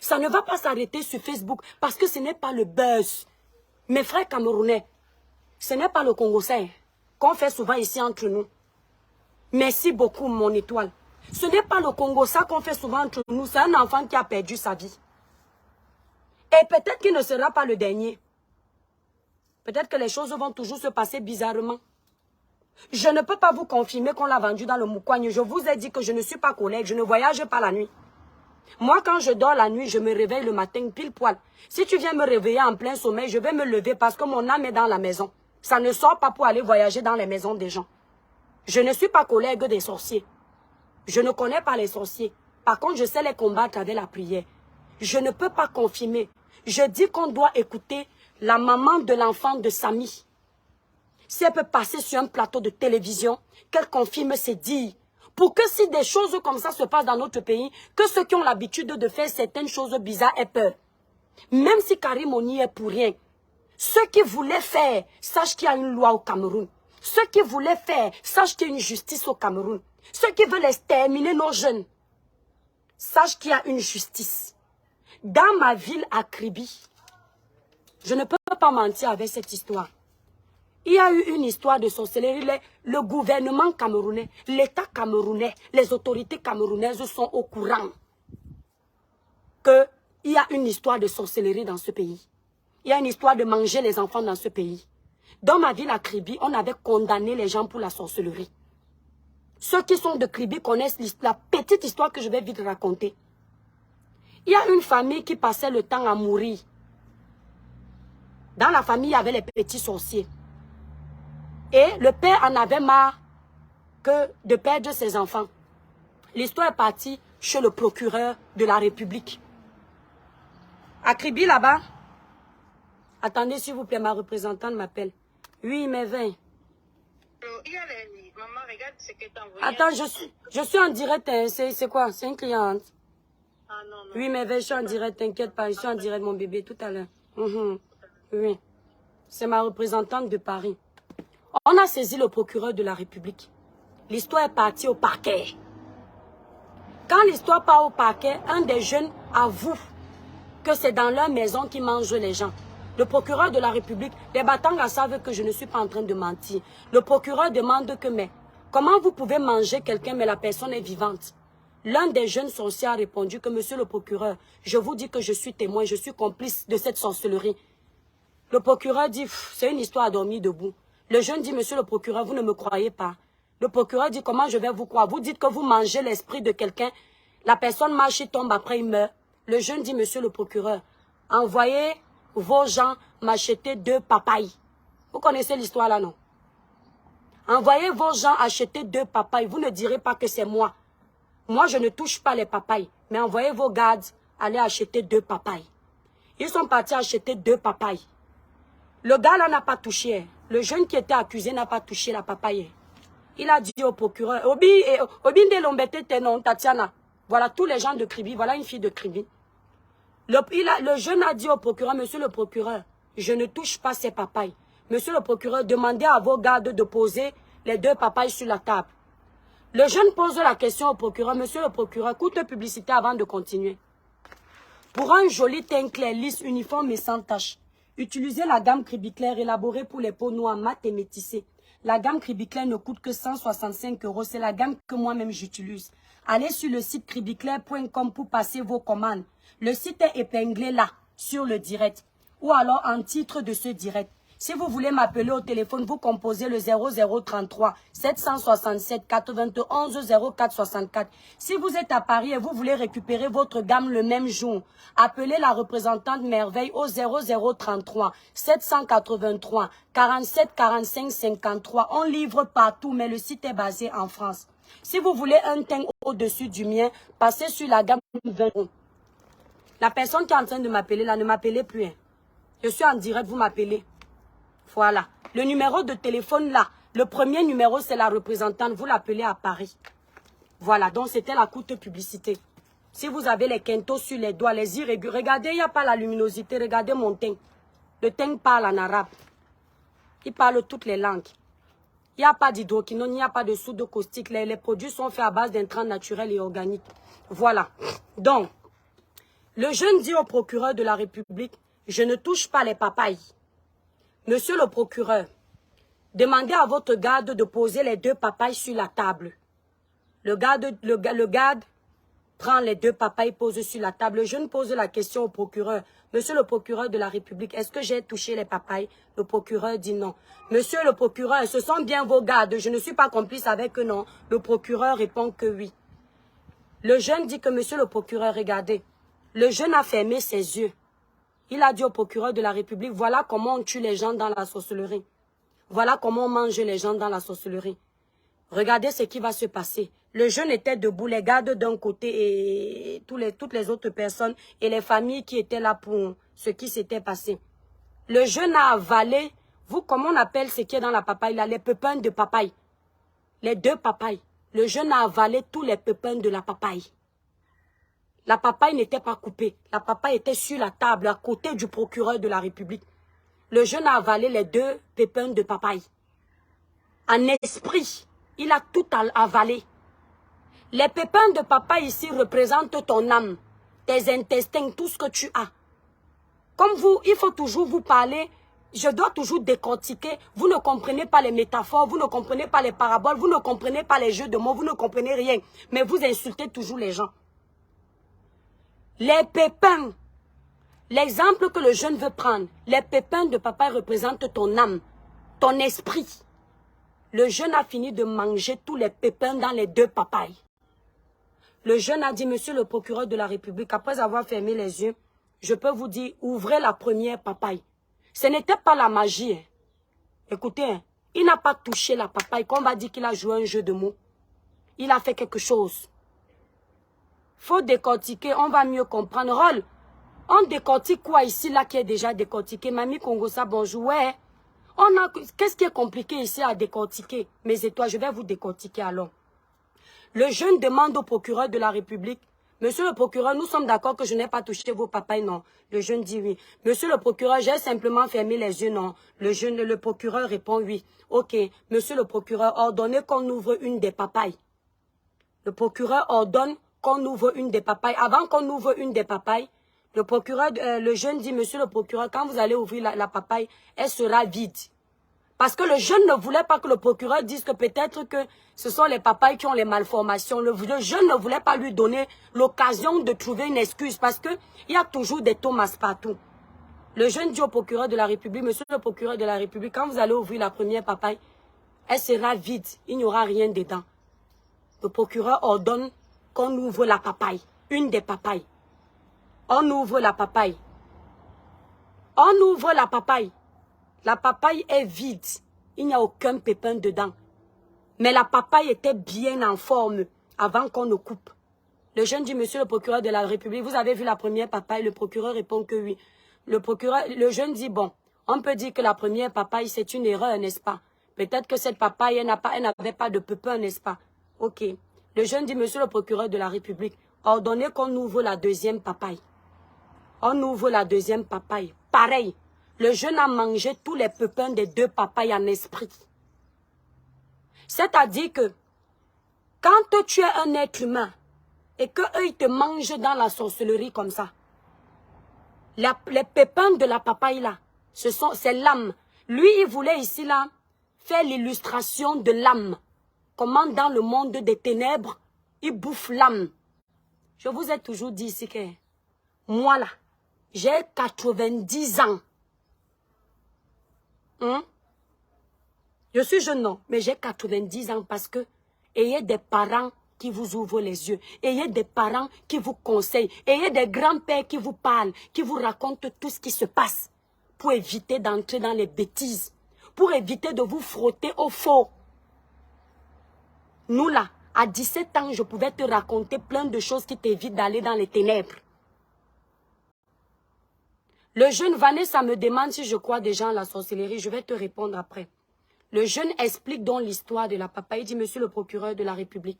Ça ne va pas s'arrêter sur Facebook parce que ce n'est pas le buzz. Mes frères camerounais, ce n'est pas le Congo-Sahel qu'on fait souvent ici entre nous. Merci beaucoup, mon étoile. Ce n'est pas le Congo-Sahel qu'on fait souvent entre nous. C'est un enfant qui a perdu sa vie. Et peut-être qu'il ne sera pas le dernier. Peut-être que les choses vont toujours se passer bizarrement. Je ne peux pas vous confirmer qu'on l'a vendu dans le Moukouagne. Je vous ai dit que je ne suis pas collègue. Je ne voyage pas la nuit. Moi, quand je dors la nuit, je me réveille le matin pile poil. Si tu viens me réveiller en plein sommeil, je vais me lever parce que mon âme est dans la maison. Ça ne sort pas pour aller voyager dans les maisons des gens. Je ne suis pas collègue des sorciers. Je ne connais pas les sorciers. Par contre, je sais les combattre avec la prière. Je ne peux pas confirmer. Je dis qu'on doit écouter la maman de l'enfant de Samy. Si elle peut passer sur un plateau de télévision, qu'elle confirme ses dires. Pour que si des choses comme ça se passent dans notre pays, que ceux qui ont l'habitude de faire certaines choses bizarres aient peur. Même si Karim Oni est pour rien. Ceux qui voulaient faire, sachent qu'il y a une loi au Cameroun. Ceux qui voulaient faire, sachent qu'il y a une justice au Cameroun. Ceux qui veulent exterminer nos jeunes, sachent qu'il y a une justice. Dans ma ville à Kribi, je ne peux pas mentir avec cette histoire. Il y a eu une histoire de sorcellerie. Le gouvernement camerounais, l'État camerounais, les autorités camerounaises sont au courant qu'il y a une histoire de sorcellerie dans ce pays. Il y a une histoire de manger les enfants dans ce pays. Dans ma ville à Kribi, on avait condamné les gens pour la sorcellerie. Ceux qui sont de Kribi connaissent la petite histoire que je vais vite raconter. Il y a une famille qui passait le temps à mourir. Dans la famille, il y avait les petits sorciers. Et le père en avait marre de perdre ses enfants. L'histoire est partie chez le procureur de la République. À Kribi, là-bas, attendez s'il vous plaît, ma représentante m'appelle. Oui, mais 20. Maman, regarde ce que t'as envoyé. Attends, je suis en direct. Hein. C'est quoi? C'est une cliente. Ah non, non. Oui, mais 20, je suis en direct. T'inquiète pas, je suis en direct, mon bébé, tout à l'heure. Oui. c'est ma représentante de Paris. On a saisi le procureur de la République. L'histoire est partie au parquet. Quand l'histoire part au parquet, un des jeunes avoue que c'est dans leur maison qu'ils mangent les gens. Le procureur de la République, les Batangas savent que je ne suis pas en train de mentir. Le procureur demande que, mais comment vous pouvez manger quelqu'un mais la personne est vivante? L'un des jeunes sorciers a répondu que, monsieur le procureur, je vous dis que je suis témoin, je suis complice de cette sorcellerie. Le procureur dit, c'est une histoire à dormir debout. Le jeune dit, monsieur le procureur, vous ne me croyez pas. Le procureur dit, comment je vais vous croire? Vous dites que vous mangez l'esprit de quelqu'un, la personne marche et tombe, après il meurt. Le jeune dit, monsieur le procureur, envoyez vos gens m'acheter 2 papayes. Vous connaissez l'histoire là, non? Envoyez vos gens acheter 2 papayes. Vous ne direz pas que c'est moi. Moi, je ne touche pas les papayes. Mais envoyez vos gardes aller acheter 2 papayes. Ils sont partis acheter 2 papayes. Le gars là n'a pas touché. Le jeune qui était accusé n'a pas touché la papaye. Il a dit au procureur, Obi de Lombete Tenon, Tatiana. Voilà tous les gens de Kribi. Voilà une fille de Kribi. Le jeune a dit au procureur, monsieur le procureur, je ne touche pas ces papayes. Monsieur le procureur, demandez à vos gardes de poser les 2 papayes sur la table. Le jeune pose la question au procureur, monsieur le procureur, courte publicité avant de continuer. Pour un joli teint clair, lisse, uniforme et sans tache, utilisez la gamme Cribiclair élaborée pour les peaux noires, mat et métissées. La gamme Cribiclair ne coûte que 165 €. C'est la gamme que moi-même j'utilise. Allez sur le site cribiclair.com pour passer vos commandes. Le site est épinglé là, sur le direct. Ou alors en titre de ce direct. Si vous voulez m'appeler au téléphone, vous composez le 0033 767 91 04 64. Si vous êtes à Paris et vous voulez récupérer votre gamme le même jour, appelez la représentante Merveille au 0033 783 47 45 53. On livre partout, mais le site est basé en France. Si vous voulez un teint au-dessus du mien, passez sur la gamme 20 €. La personne qui est en train de m'appeler là, ne m'appelez plus. Hein. Je suis en direct, vous m'appelez. Voilà. Le numéro de téléphone là, le premier numéro c'est la représentante, vous l'appelez à Paris. Voilà, donc c'était la courte publicité. Si vous avez les quintos sur les doigts, les irréguliers, regardez, il n'y a pas la luminosité, regardez mon teint. Le teint parle en arabe. Il parle toutes les langues. Il n'y a pas d'hydroquinone, il n'y a pas de soude caustique. Les produits sont faits à base d'intrants naturels et organiques. Voilà. Donc, le jeune dit au procureur de la République, je ne touche pas les papayes. Monsieur le procureur, demandez à votre garde de poser les 2 papayes sur la table. Le garde prend les 2 papayes, pose sur la table. Le jeune pose la question au procureur. Monsieur le procureur de la République, est-ce que j'ai touché les papayes? Le procureur dit non. Monsieur le procureur, ce sont bien vos gardes. Je ne suis pas complice avec eux, non. Le procureur répond que oui. Le jeune dit que monsieur le procureur, regardez. Le jeune a fermé ses yeux. Il a dit au procureur de la République, voilà comment on tue les gens dans la sorcellerie. Voilà comment on mange les gens dans la sorcellerie. Regardez ce qui va se passer. Le jeune était debout, les gardes d'un côté et toutes les autres personnes et les familles qui étaient là pour ce qui s'était passé. Le jeune a avalé, vous, comment on appelle ce qui est dans la papaye là, les pépins de papaye. Les 2 papayes. Le jeune a avalé tous les pépins de la papaye. La papaye n'était pas coupée. La papaye était sur la table à côté du procureur de la République. Le jeune a avalé les 2 pépins de papaye. En esprit, il a tout avalé. Les pépins de papaye ici représentent ton âme, tes intestins, tout ce que tu as. Comme vous, il faut toujours vous parler. Je dois toujours décortiquer. Vous ne comprenez pas les métaphores, vous ne comprenez pas les paraboles, vous ne comprenez pas les jeux de mots, vous ne comprenez rien. Mais vous insultez toujours les gens. Les pépins, l'exemple que le jeune veut prendre, les pépins de papaye représentent ton âme, ton esprit. Le jeune a fini de manger tous les pépins dans les 2 papayes. Le jeune a dit, monsieur le procureur de la République, après avoir fermé les yeux, je peux vous dire, ouvrez la première papaye. Ce n'était pas la magie. Hein. Écoutez, hein, il n'a pas touché la papaye, qu'on va dire qu'il a joué un jeu de mots. Il a fait quelque chose. Faut décortiquer, on va mieux comprendre. Rôle, on décortique quoi ici, là, qui est déjà décortiqué? Mamie Congosa, bonjour. Ouais. Qu'est-ce qui est compliqué ici à décortiquer? Mes étoiles, je vais vous décortiquer alors. Le jeune demande au procureur de la République, Monsieur le procureur, nous sommes d'accord que je n'ai pas touché vos papays, non. Le jeune dit oui. Monsieur le procureur, j'ai simplement fermé les yeux, non. Le procureur répond oui. Ok, monsieur le procureur, ordonnez qu'on ouvre une des papayes. Le procureur ordonne qu'on ouvre une des papayes. Avant qu'on ouvre une des papayes, le procureur, le jeune dit, monsieur le procureur, quand vous allez ouvrir la papaye, elle sera vide. Parce que le jeune ne voulait pas que le procureur dise que peut-être que ce sont les papayes qui ont les malformations. Le jeune ne voulait pas lui donner l'occasion de trouver une excuse parce qu'il y a toujours des Thomas partout. Le jeune dit au procureur de la République, monsieur le procureur de la République, quand vous allez ouvrir la première papaye, elle sera vide, il n'y aura rien dedans. Le procureur ordonne qu'on ouvre la papaye, une des papayes. On ouvre la papaye. On ouvre la papaye. La papaye est vide. Il n'y a aucun pépin dedans. Mais la papaye était bien en forme avant qu'on ne coupe. Le jeune dit, monsieur le procureur de la République, vous avez vu la première papaye? Le procureur répond que oui. Le jeune dit, bon, on peut dire que la première papaye, c'est une erreur, n'est-ce pas? Peut-être que cette papaye, elle n'avait pas de pépin, n'est-ce pas? Ok. Le jeune dit, monsieur le procureur de la République, ordonnez qu'on ouvre la deuxième papaye. On ouvre la deuxième papaye. Pareil. Le jeune a mangé tous les pépins des deux papayes en esprit. C'est-à-dire que quand tu es un être humain et qu'eux ils te mangent dans la sorcellerie comme ça, les pépins de la papaye là, c'est l'âme. Lui, il voulait ici là faire l'illustration de l'âme. Comment dans le monde des ténèbres, il bouffe l'âme. Je vous ai toujours dit ici que moi là, j'ai 90 ans. Je suis jeune, non, mais j'ai 90 ans parce que ayez des parents qui vous ouvrent les yeux. Ayez des parents qui vous conseillent. Ayez des grands-pères qui vous parlent, qui vous racontent tout ce qui se passe pour éviter d'entrer dans les bêtises, pour éviter de vous frotter au faux. Nous là, à 17 ans, je pouvais te raconter plein de choses qui t'évitent d'aller dans les ténèbres. Le jeune Vanessa me demande si je crois déjà en la sorcellerie. Je vais te répondre après. Le jeune explique donc l'histoire de la papaye. Il dit, monsieur le procureur de la République,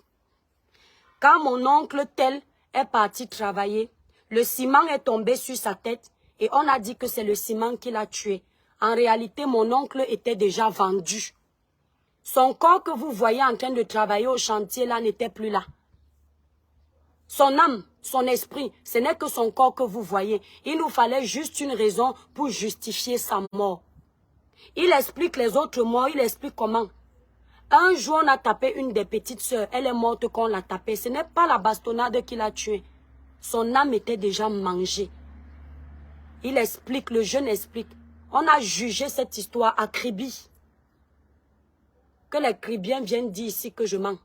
quand mon oncle tel est parti travailler, le ciment est tombé sur sa tête et on a dit que c'est le ciment qui l'a tué. En réalité, mon oncle était déjà vendu. Son corps que vous voyez en train de travailler au chantier là n'était plus là. Son âme, son esprit, ce n'est que son corps que vous voyez. Il nous fallait juste une raison pour justifier sa mort. Il explique les autres morts, il explique comment. Un jour, on a tapé une des petites sœurs. Elle est morte quand on l'a tapée. Ce n'est pas la bastonnade qui l'a tuée. Son âme était déjà mangée. Il explique, le jeune explique. On a jugé cette histoire à Kribi. Que les Kribiens viennent dire ici que je mens.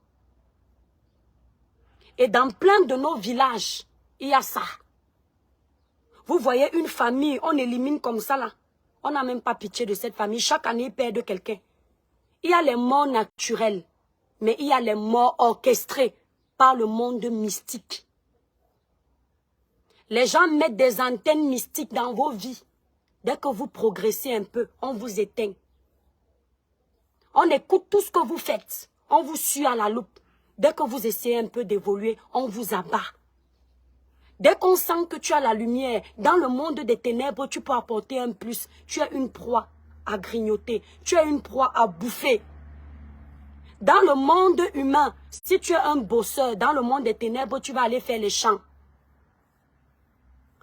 Et dans plein de nos villages, il y a ça. Vous voyez une famille, on élimine comme ça là. On n'a même pas pitié de cette famille. Chaque année, ils perdent quelqu'un. Il y a les morts naturelles, mais il y a les morts orchestrées par le monde mystique. Les gens mettent des antennes mystiques dans vos vies. Dès que vous progressez un peu, on vous éteint. On écoute tout ce que vous faites. On vous suit à la loupe. Dès que vous essayez un peu d'évoluer, on vous abat. Dès qu'on sent que tu as la lumière, dans le monde des ténèbres, tu peux apporter un plus. Tu as une proie à grignoter. Tu as une proie à bouffer. Dans le monde humain, si tu es un bosseur, dans le monde des ténèbres, tu vas aller faire les champs.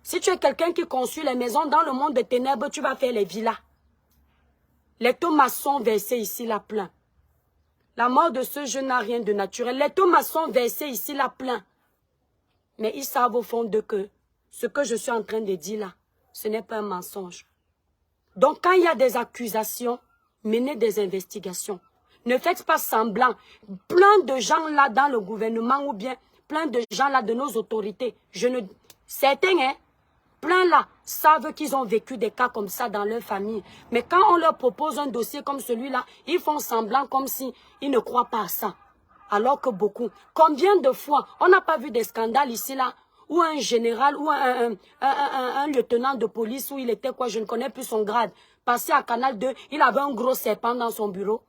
Si tu es quelqu'un qui construit les maisons, dans le monde des ténèbres, tu vas faire les villas. Les Thomas sont versés ici là plein. La mort de ce jeune n'a rien de naturel. Les Thomas sont versés ici là plein. Mais ils savent au fond d'eux que ce que je suis en train de dire là, ce n'est pas un mensonge. Donc quand il y a des accusations, menez des investigations. Ne faites pas semblant. Plein de gens là dans le gouvernement ou bien plein de gens là de nos autorités, certains, hein, plein là, savent qu'ils ont vécu des cas comme ça dans leur famille. Mais quand on leur propose un dossier comme celui-là, ils font semblant comme si ils ne croient pas à ça. Alors que beaucoup, combien de fois, on n'a pas vu des scandales ici là, où un général, ou un lieutenant de police, où il était quoi, je ne connais plus son grade, passé à Canal 2, il avait un gros serpent dans son bureau.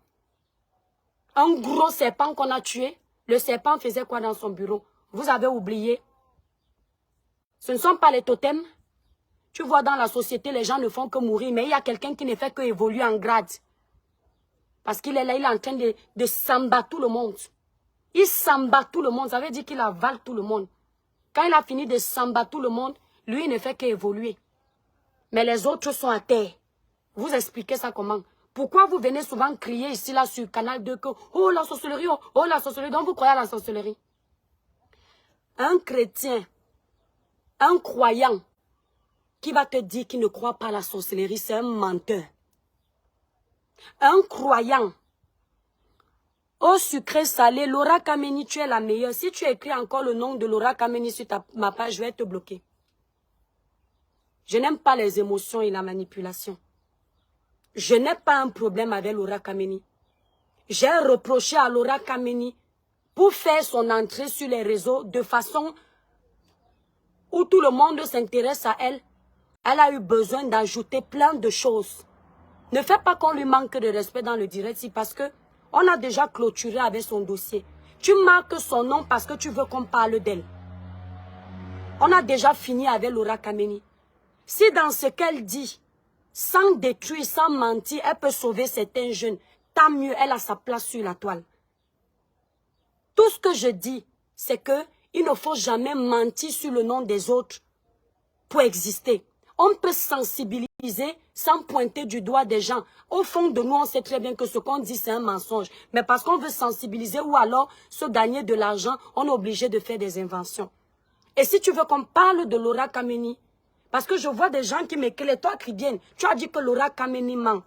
Un gros serpent qu'on a tué. Le serpent faisait quoi dans son bureau? Vous avez oublié? Ce ne sont pas les totems. Tu vois, dans la société, les gens ne font que mourir, mais il y a quelqu'un qui ne fait que évoluer en grade. Parce qu'il est là, il est en train de s'embattre tout le monde. Il s'embat tout le monde, ça veut dire qu'il avale tout le monde. Quand il a fini de s'embattre tout le monde, lui, il ne fait qu'évoluer. Mais les autres sont à terre. Vous expliquez ça comment? Pourquoi vous venez souvent crier ici, là, sur Canal 2, que « Oh, la sorcellerie, oh, la sorcellerie », donc vous croyez à la sorcellerie. Un chrétien, un croyant, qui va te dire qu'il ne croit pas à la sorcellerie, c'est un menteur. Un croyant, au sucré salé, Laura Kameni, tu es la meilleure. Si tu écris encore le nom de Laura Kameni sur ma page, je vais te bloquer. Je n'aime pas les émotions et la manipulation. Je n'ai pas un problème avec Laura Kameni. J'ai reproché à Laura Kameni pour faire son entrée sur les réseaux de façon où tout le monde s'intéresse à elle. Elle a eu besoin d'ajouter plein de choses. Ne fais pas qu'on lui manque de respect dans le direct, parce que on a déjà clôturé avec son dossier. Tu marques son nom parce que tu veux qu'on parle d'elle. On a déjà fini avec Laura Kameni. Si dans ce qu'elle dit, sans détruire, sans mentir, elle peut sauver certains jeunes, tant mieux, elle a sa place sur la toile. Tout ce que je dis, c'est que il ne faut jamais mentir sur le nom des autres pour exister. On peut sensibiliser sans pointer du doigt des gens. Au fond de nous, on sait très bien que ce qu'on dit, c'est un mensonge. Mais parce qu'on veut sensibiliser ou alors se gagner de l'argent, on est obligé de faire des inventions. Et si tu veux qu'on parle de Laura Kameni, parce que je vois des gens qui m'écrivent, toi Kribienne, tu as dit que Laura Kameni ment.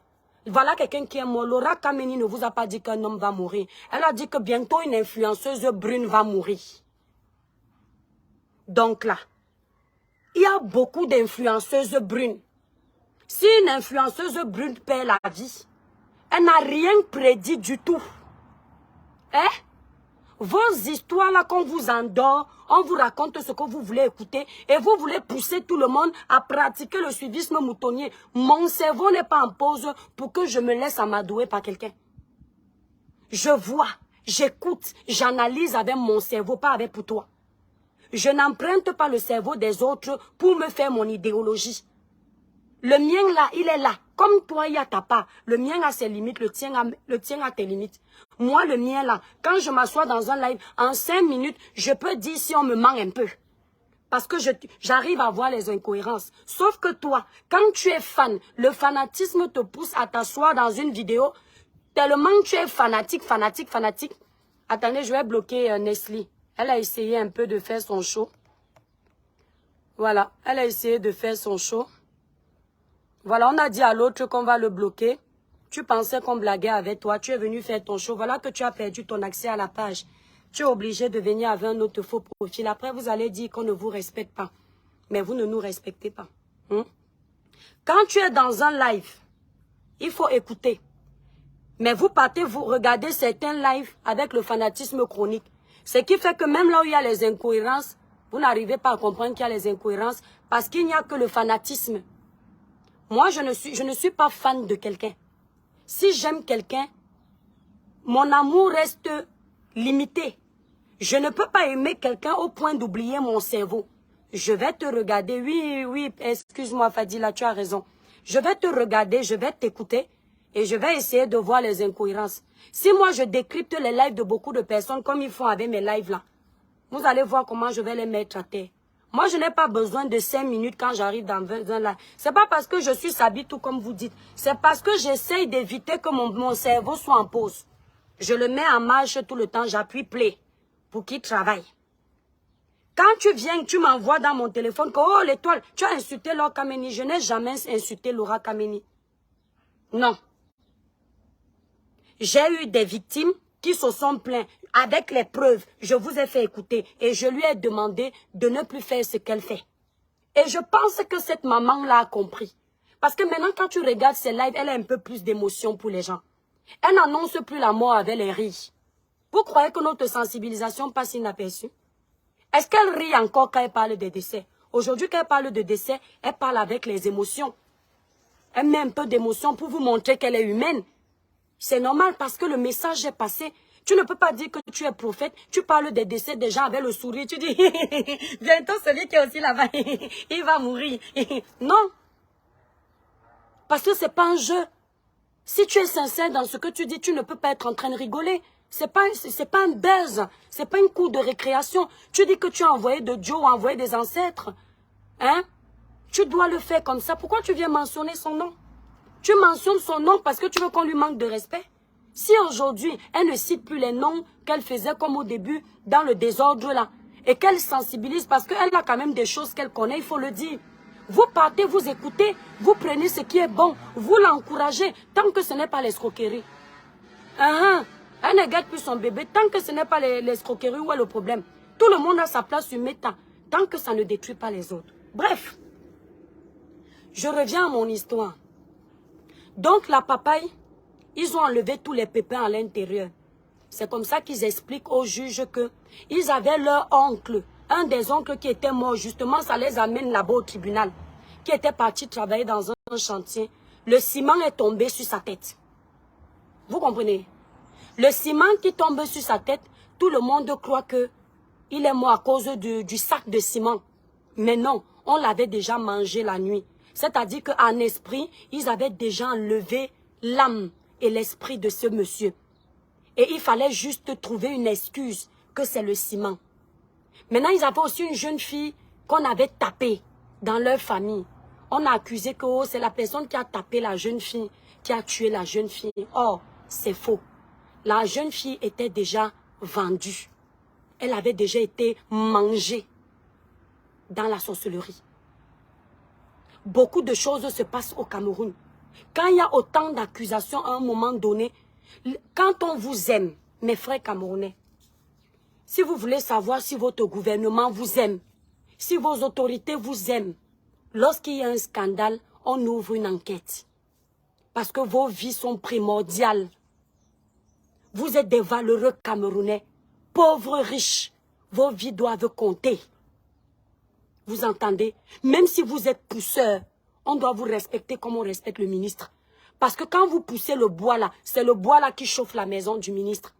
Voilà quelqu'un qui est mort. Laura Kameni ne vous a pas dit qu'un homme va mourir. Elle a dit que bientôt une influenceuse brune va mourir. Donc là, il y a beaucoup d'influenceuses brunes. Si une influenceuse brune perd la vie, elle n'a rien prédit du tout. Hein? Vos histoires là qu'on vous endort, on vous raconte ce que vous voulez écouter et vous voulez pousser tout le monde à pratiquer le suivisme moutonnier. Mon cerveau n'est pas en pause pour que je me laisse amadouer par quelqu'un. Je vois, j'écoute, j'analyse avec mon cerveau, pas avec pour toi. Je n'emprunte pas le cerveau des autres pour me faire mon idéologie. Le mien là, il est là. Comme toi, il y a ta part. Le mien a ses limites, le tien a tes limites. Moi, le mien là, quand je m'assois dans un live, en 5 minutes, je peux dire si on me ment un peu. Parce que j'arrive à voir les incohérences. Sauf que toi, quand tu es fan, le fanatisme te pousse à t'asseoir dans une vidéo. Tellement que tu es fanatique. Attendez, je vais bloquer Nestlé. Elle a essayé un peu de faire son show. Voilà, elle a essayé de faire son show. Voilà, on a dit à l'autre qu'on va le bloquer. Tu pensais qu'on blaguait avec toi. Tu es venu faire ton show. Voilà que tu as perdu ton accès à la page. Tu es obligé de venir avec un autre faux profil. Après, vous allez dire qu'on ne vous respecte pas. Mais vous ne nous respectez pas. Quand tu es dans un live, il faut écouter. Mais vous partez, vous regardez certains lives avec le fanatisme chronique. Ce qui fait que même là où il y a les incohérences, vous n'arrivez pas à comprendre qu'il y a les incohérences parce qu'il n'y a que le fanatisme. Moi, je ne suis pas fan de quelqu'un. Si j'aime quelqu'un, mon amour reste limité. Je ne peux pas aimer quelqu'un au point d'oublier mon cerveau. Je vais te regarder. Oui, excuse-moi Fadila, tu as raison. Je vais te regarder, je vais t'écouter et je vais essayer de voir les incohérences. Si moi, je décrypte les lives de beaucoup de personnes comme ils font avec mes lives là, vous allez voir comment je vais les mettre à terre. Moi, je n'ai pas besoin de 5 minutes quand j'arrive dans un live. C'est pas parce que je suis sabi tout comme vous dites. C'est parce que j'essaye d'éviter que mon cerveau soit en pause. Je le mets en marche tout le temps, j'appuie play pour qu'il travaille. Quand tu viens, tu m'envoies dans mon téléphone que, oh l'étoile, tu as insulté Laura Kameni. Je n'ai jamais insulté Laura Kameni. Non. J'ai eu des victimes qui se sont plaints avec les preuves. Je vous ai fait écouter et je lui ai demandé de ne plus faire ce qu'elle fait. Et je pense que cette maman-là a compris. Parce que maintenant, quand tu regardes ses lives, elle a un peu plus d'émotion pour les gens. Elle n'annonce plus la mort avec les rires. Vous croyez que notre sensibilisation passe inaperçue? Est-ce qu'elle rit encore quand elle parle des décès? Aujourd'hui, quand elle parle de décès, elle parle avec les émotions. Elle met un peu d'émotion pour vous montrer qu'elle est humaine. C'est normal parce que le message est passé. Tu ne peux pas dire que tu es prophète. Tu parles des décès des gens avec le sourire. Tu dis, bientôt celui qui est aussi là-bas, il va mourir. Non. Parce que ce n'est pas un jeu. Si tu es sincère dans ce que tu dis, tu ne peux pas être en train de rigoler. C'est pas un buzz. C'est pas une cour de récréation. Tu dis que tu as envoyé de Dieu ou envoyé des ancêtres. Hein? Tu dois le faire comme ça. Pourquoi tu viens mentionner son nom? Tu mentionnes son nom parce que tu veux qu'on lui manque de respect. Si aujourd'hui, elle ne cite plus les noms qu'elle faisait comme au début, dans le désordre là, et qu'elle sensibilise parce qu'elle a quand même des choses qu'elle connaît, il faut le dire. Vous partez, vous écoutez, vous prenez ce qui est bon, vous l'encouragez, tant que ce n'est pas l'escroquerie. Elle ne gâte plus son bébé, tant que ce n'est pas l'escroquerie, où est le problème? Tout le monde a sa place sur Meta, tant que ça ne détruit pas les autres. Bref, je reviens à mon histoire. Donc la papaye, ils ont enlevé tous les pépins à l'intérieur. C'est comme ça qu'ils expliquent aux juges qu'ils avaient leur oncle, un des oncles qui était mort, justement, ça les amène là-bas au tribunal, qui était parti travailler dans un chantier. Le ciment est tombé sur sa tête. Vous comprenez? Le ciment qui tombe sur sa tête, tout le monde croit qu'il est mort à cause du sac de ciment. Mais non, on l'avait déjà mangé la nuit. C'est-à-dire qu'en esprit, ils avaient déjà enlevé l'âme et l'esprit de ce monsieur. Et il fallait juste trouver une excuse que c'est le ciment. Maintenant, ils avaient aussi une jeune fille qu'on avait tapée dans leur famille. On a accusé que c'est la personne qui a tapé la jeune fille, qui a tué la jeune fille. Or, c'est faux. La jeune fille était déjà vendue. Elle avait déjà été mangée dans la sorcellerie. Beaucoup de choses se passent au Cameroun. Quand il y a autant d'accusations à un moment donné, quand on vous aime, mes frères camerounais, si vous voulez savoir si votre gouvernement vous aime, si vos autorités vous aiment, lorsqu'il y a un scandale, on ouvre une enquête. Parce que vos vies sont primordiales. Vous êtes des valeureux Camerounais, pauvres, riches. Vos vies doivent compter. Vous entendez? Même si vous êtes pousseur, on doit vous respecter comme on respecte le ministre. Parce que quand vous poussez le bois là, c'est le bois là qui chauffe la maison du ministre.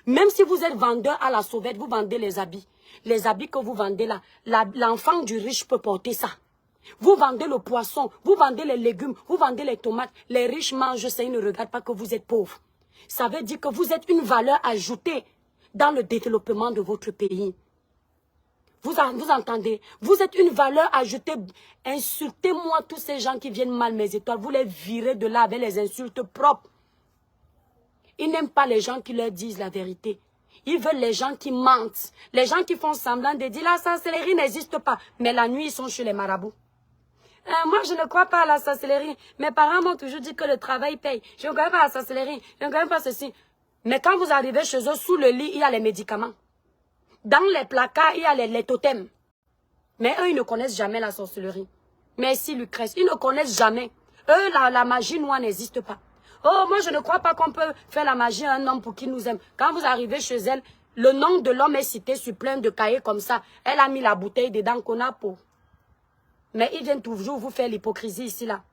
Même si vous êtes vendeur à la sauvette, vous vendez les habits. Les habits que vous vendez là, l'enfant du riche peut porter ça. Vous vendez le poisson, vous vendez les légumes, vous vendez les tomates. Les riches mangent ça, ils ne regardent pas que vous êtes pauvre. Ça veut dire que vous êtes une valeur ajoutée dans le développement de votre pays. Vous entendez? Vous êtes une valeur ajoutée. Insultez-moi tous ces gens qui viennent mal mes étoiles. Vous les virez de là avec les insultes propres. Ils n'aiment pas les gens qui leur disent la vérité. Ils veulent les gens qui mentent. Les gens qui font semblant de dire la sorcellerie n'existe pas. Mais la nuit, ils sont chez les marabouts. Moi, je ne crois pas à la sorcellerie. Mes parents m'ont toujours dit que le travail paye. Je ne crois pas à la sorcellerie. Je ne crois pas à ceci. Mais quand vous arrivez chez eux, sous le lit, il y a les médicaments. Dans les placards, il y a les totems. Mais eux, ils ne connaissent jamais la sorcellerie. Merci Lucrèce. Ils ne connaissent jamais. Eux, la magie noire n'existe pas. Oh, moi, je ne crois pas qu'on peut faire la magie à un homme pour qu'il nous aime. Quand vous arrivez chez elle, le nom de l'homme est cité sur plein de cahiers comme ça. Elle a mis la bouteille dedans qu'on a pour. Mais ils viennent toujours vous faire l'hypocrisie ici, là.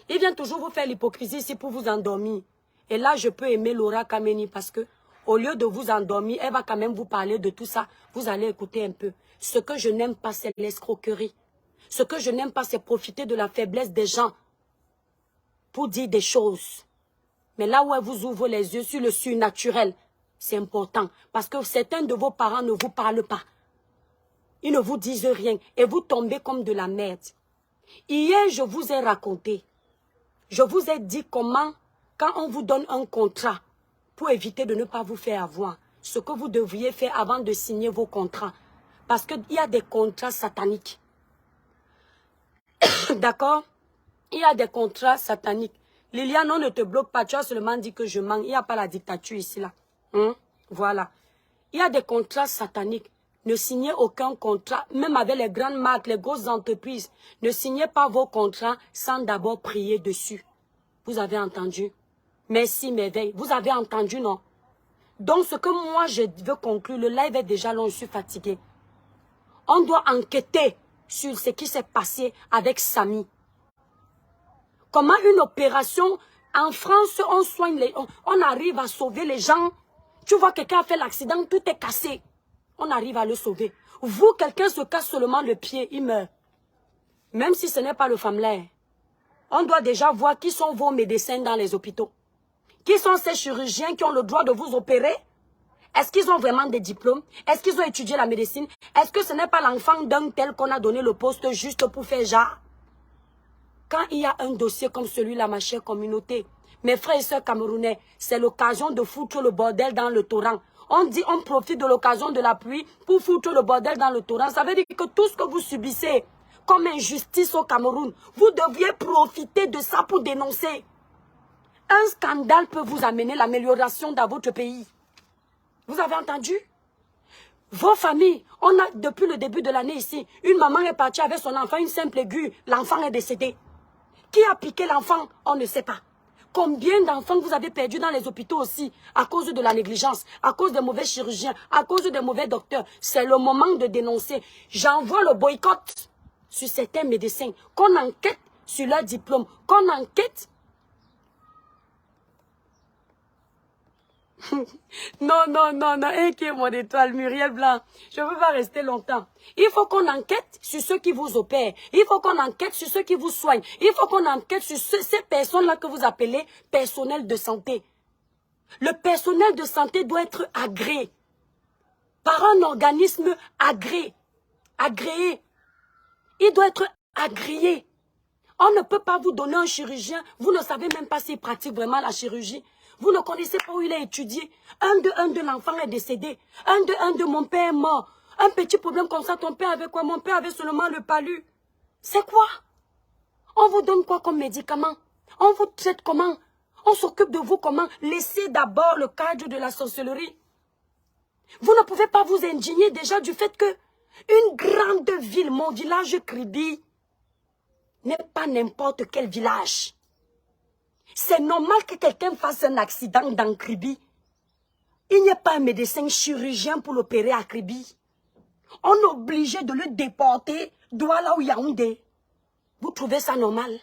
Ils viennent toujours vous faire l'hypocrisie ici pour vous endormir. Et là, je peux aimer Laura Kameni parce que, au lieu de vous endormir, elle va quand même vous parler de tout ça. Vous allez écouter un peu. Ce que je n'aime pas, c'est l'escroquerie. Ce que je n'aime pas, c'est profiter de la faiblesse des gens pour dire des choses. Mais là où elle vous ouvre les yeux sur le surnaturel, c'est important. Parce que certains de vos parents ne vous parlent pas. Ils ne vous disent rien. Et vous tombez comme de la merde. Hier, je vous ai raconté. Je vous ai dit comment, quand on vous donne un contrat, pour éviter de ne pas vous faire avoir, ce que vous devriez faire avant de signer vos contrats. Parce qu'il y a des contrats sataniques. D'accord? Il y a des contrats sataniques. Liliane, on ne te bloque pas. Tu as seulement dit que je mens. Il n'y a pas la dictature ici, là. Voilà. Il y a des contrats sataniques. Ne signez aucun contrat, même avec les grandes marques, les grosses entreprises. Ne signez pas vos contrats sans d'abord prier dessus. Vous avez entendu? Merci, merveille. Vous avez entendu, non? Donc, ce que moi, je veux conclure, le live est déjà long, je suis fatiguée. On doit enquêter sur ce qui s'est passé avec Samy. Comment une opération, en France, on soigne on arrive à sauver les gens Tu vois quelqu'un a fait l'accident, tout est cassé. On arrive à le sauver. Vous, quelqu'un se casse seulement le pied, il meurt. Même si ce n'est pas le familier. On doit déjà voir qui sont vos médecins dans les hôpitaux. Qui sont ces chirurgiens qui ont le droit de vous opérer? Est-ce qu'ils ont vraiment des diplômes? Est-ce qu'ils ont étudié la médecine? Est-ce que ce n'est pas l'enfant d'un tel qu'on a donné le poste juste pour faire genre? Quand il y a un dossier comme celui-là, ma chère communauté, mes frères et sœurs camerounais, c'est l'occasion de foutre le bordel dans le torrent. On dit on profite de l'occasion de la pluie pour foutre le bordel dans le torrent. Ça veut dire que tout ce que vous subissez comme injustice au Cameroun, vous deviez profiter de ça pour dénoncer. Un scandale peut vous amener l'amélioration dans votre pays. Vous avez entendu? Vos familles, on a depuis le début de l'année ici, une maman est partie avec son enfant, une simple aiguë, l'enfant est décédé. Qui a piqué l'enfant? On ne sait pas. Combien d'enfants vous avez perdus dans les hôpitaux aussi à cause de la négligence, à cause des mauvais chirurgiens, à cause des mauvais docteurs? C'est le moment de dénoncer. J'envoie le boycott sur certains médecins, qu'on enquête sur leur diplôme, qu'on enquête. Non, qui est mon étoile, Muriel Blanc. Je ne veux pas rester longtemps. Il faut qu'on enquête sur ceux qui vous opèrent. Il faut qu'on enquête sur ceux qui vous soignent. Il faut qu'on enquête sur ces personnes-là que vous appelez personnel de santé. Le personnel de santé doit être agréé par un organisme agréé. Il doit être agréé. On ne peut pas vous donner un chirurgien. Vous ne savez même pas s'il pratique vraiment la chirurgie. Vous ne connaissez pas où il a étudié. Un de l'enfant est décédé. Un de mon père est mort. Un petit problème comme ça, ton père avait quoi? Mon père avait seulement le palu. C'est quoi? On vous donne quoi comme médicament? On vous traite comment? On s'occupe de vous comment? Laissez d'abord le cadre de la sorcellerie. Vous ne pouvez pas vous indigner déjà du fait que une grande ville, mon village Kribi, n'est pas n'importe quel village. C'est normal que quelqu'un fasse un accident dans Kribi. Il n'y a pas un médecin chirurgien pour l'opérer à Kribi. On est obligé de le déporter Douala ou Yaoundé. Vous trouvez ça normal?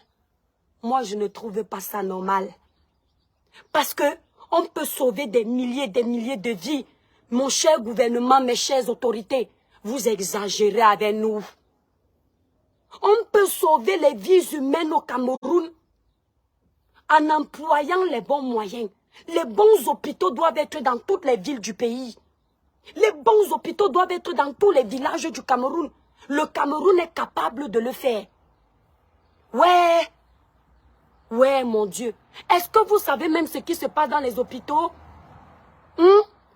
Moi, je ne trouve pas ça normal. Parce que on peut sauver des milliers de vies. Mon cher gouvernement, mes chères autorités, vous exagérez avec nous. On peut sauver les vies humaines au Cameroun en employant les bons moyens. Les bons hôpitaux doivent être dans toutes les villes du pays. Les bons hôpitaux doivent être dans tous les villages du Cameroun. Le Cameroun est capable de le faire. Ouais, mon Dieu. Est-ce que vous savez même ce qui se passe dans les hôpitaux?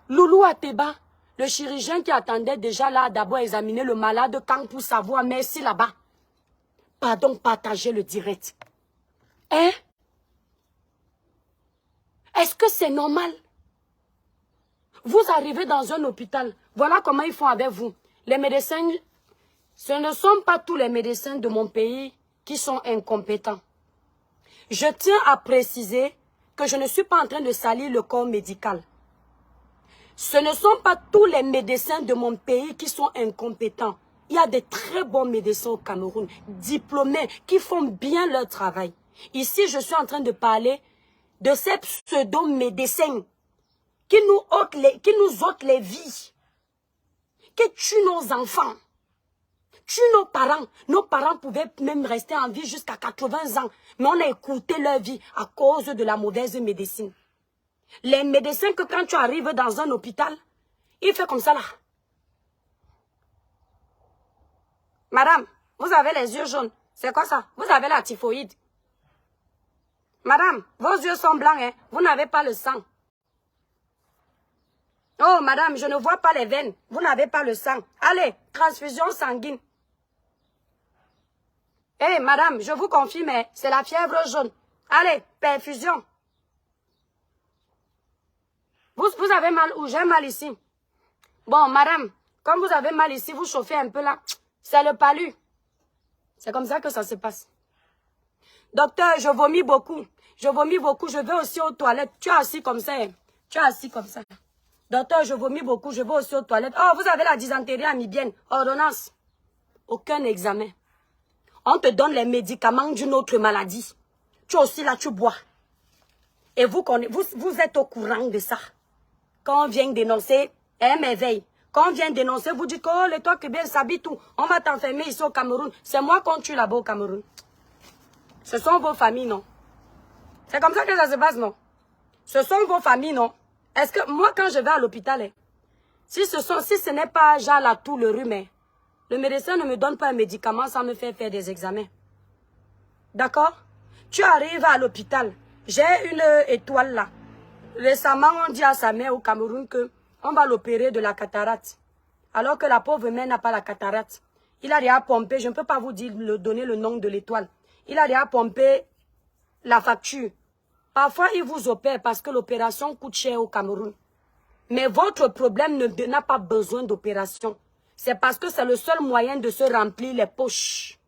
Loulou Ateba, le chirurgien qui attendait déjà là d'abord examiner le malade quand pour savoir merci là-bas. Pardon, partagez le direct. Hein? Est-ce que c'est normal? Vous arrivez dans un hôpital, voilà comment ils font avec vous. Les médecins, ce ne sont pas tous les médecins de mon pays qui sont incompétents. Je tiens à préciser que je ne suis pas en train de salir le corps médical. Ce ne sont pas tous les médecins de mon pays qui sont incompétents. Il y a des très bons médecins au Cameroun, diplômés, qui font bien leur travail. Ici, je suis en train de parler de ces pseudo-médecins qui nous ôtent les vies, qui tuent nos enfants, tuent nos parents. Nos parents pouvaient même rester en vie jusqu'à 80 ans, mais on a écouté leur vie à cause de la mauvaise médecine. Les médecins que quand tu arrives dans un hôpital, il fait comme ça là. Madame, vous avez les yeux jaunes. C'est quoi ça? Vous avez la typhoïde. Madame, vos yeux sont blancs, hein? Vous n'avez pas le sang. Oh, madame, je ne vois pas les veines. Vous n'avez pas le sang. Allez, transfusion sanguine. Eh, madame, je vous confirme, c'est la fièvre jaune. Allez, perfusion. Vous avez mal où? J'ai mal ici. Bon, madame, comme vous avez mal ici, vous chauffez un peu là. C'est le palu. C'est comme ça que ça se passe. Docteur, je vomis beaucoup. Je vomis beaucoup. Je vais aussi aux toilettes. Tu es assis comme ça. Tu es assis comme ça. Docteur, je vomis beaucoup. Je vais aussi aux toilettes. Oh, vous avez la dysenterie amibienne. Ordonnance. Aucun examen. On te donne les médicaments d'une autre maladie. Tu es aussi là, tu bois. Et vous êtes au courant de ça. quand on vient dénoncer, elle m'éveille. Quand on vient dénoncer, vous dites que oh, les toi bien s'habille tout. On va t'enfermer ici au Cameroun. C'est moi qu'on tue là-bas au Cameroun. Ce sont vos familles, non? C'est comme ça que ça se passe, non? Ce sont vos familles, non? Est-ce que moi, quand je vais à l'hôpital, si ce n'est pas genre la toux, le rhume, le médecin ne me donne pas un médicament sans me faire des examens. D'accord? Tu arrives à l'hôpital. J'ai une étoile là. Récemment, on dit à sa mère au Cameroun que on va l'opérer de la cataracte. Alors que la pauvre mère n'a pas la cataracte. Il a déjà pompé, je ne peux pas vous donner le nom de l'étoile. Il a déjà pompé la facture. Parfois, il vous opère parce que l'opération coûte cher au Cameroun. Mais votre problème n'a pas besoin d'opération. C'est parce que c'est le seul moyen de se remplir les poches.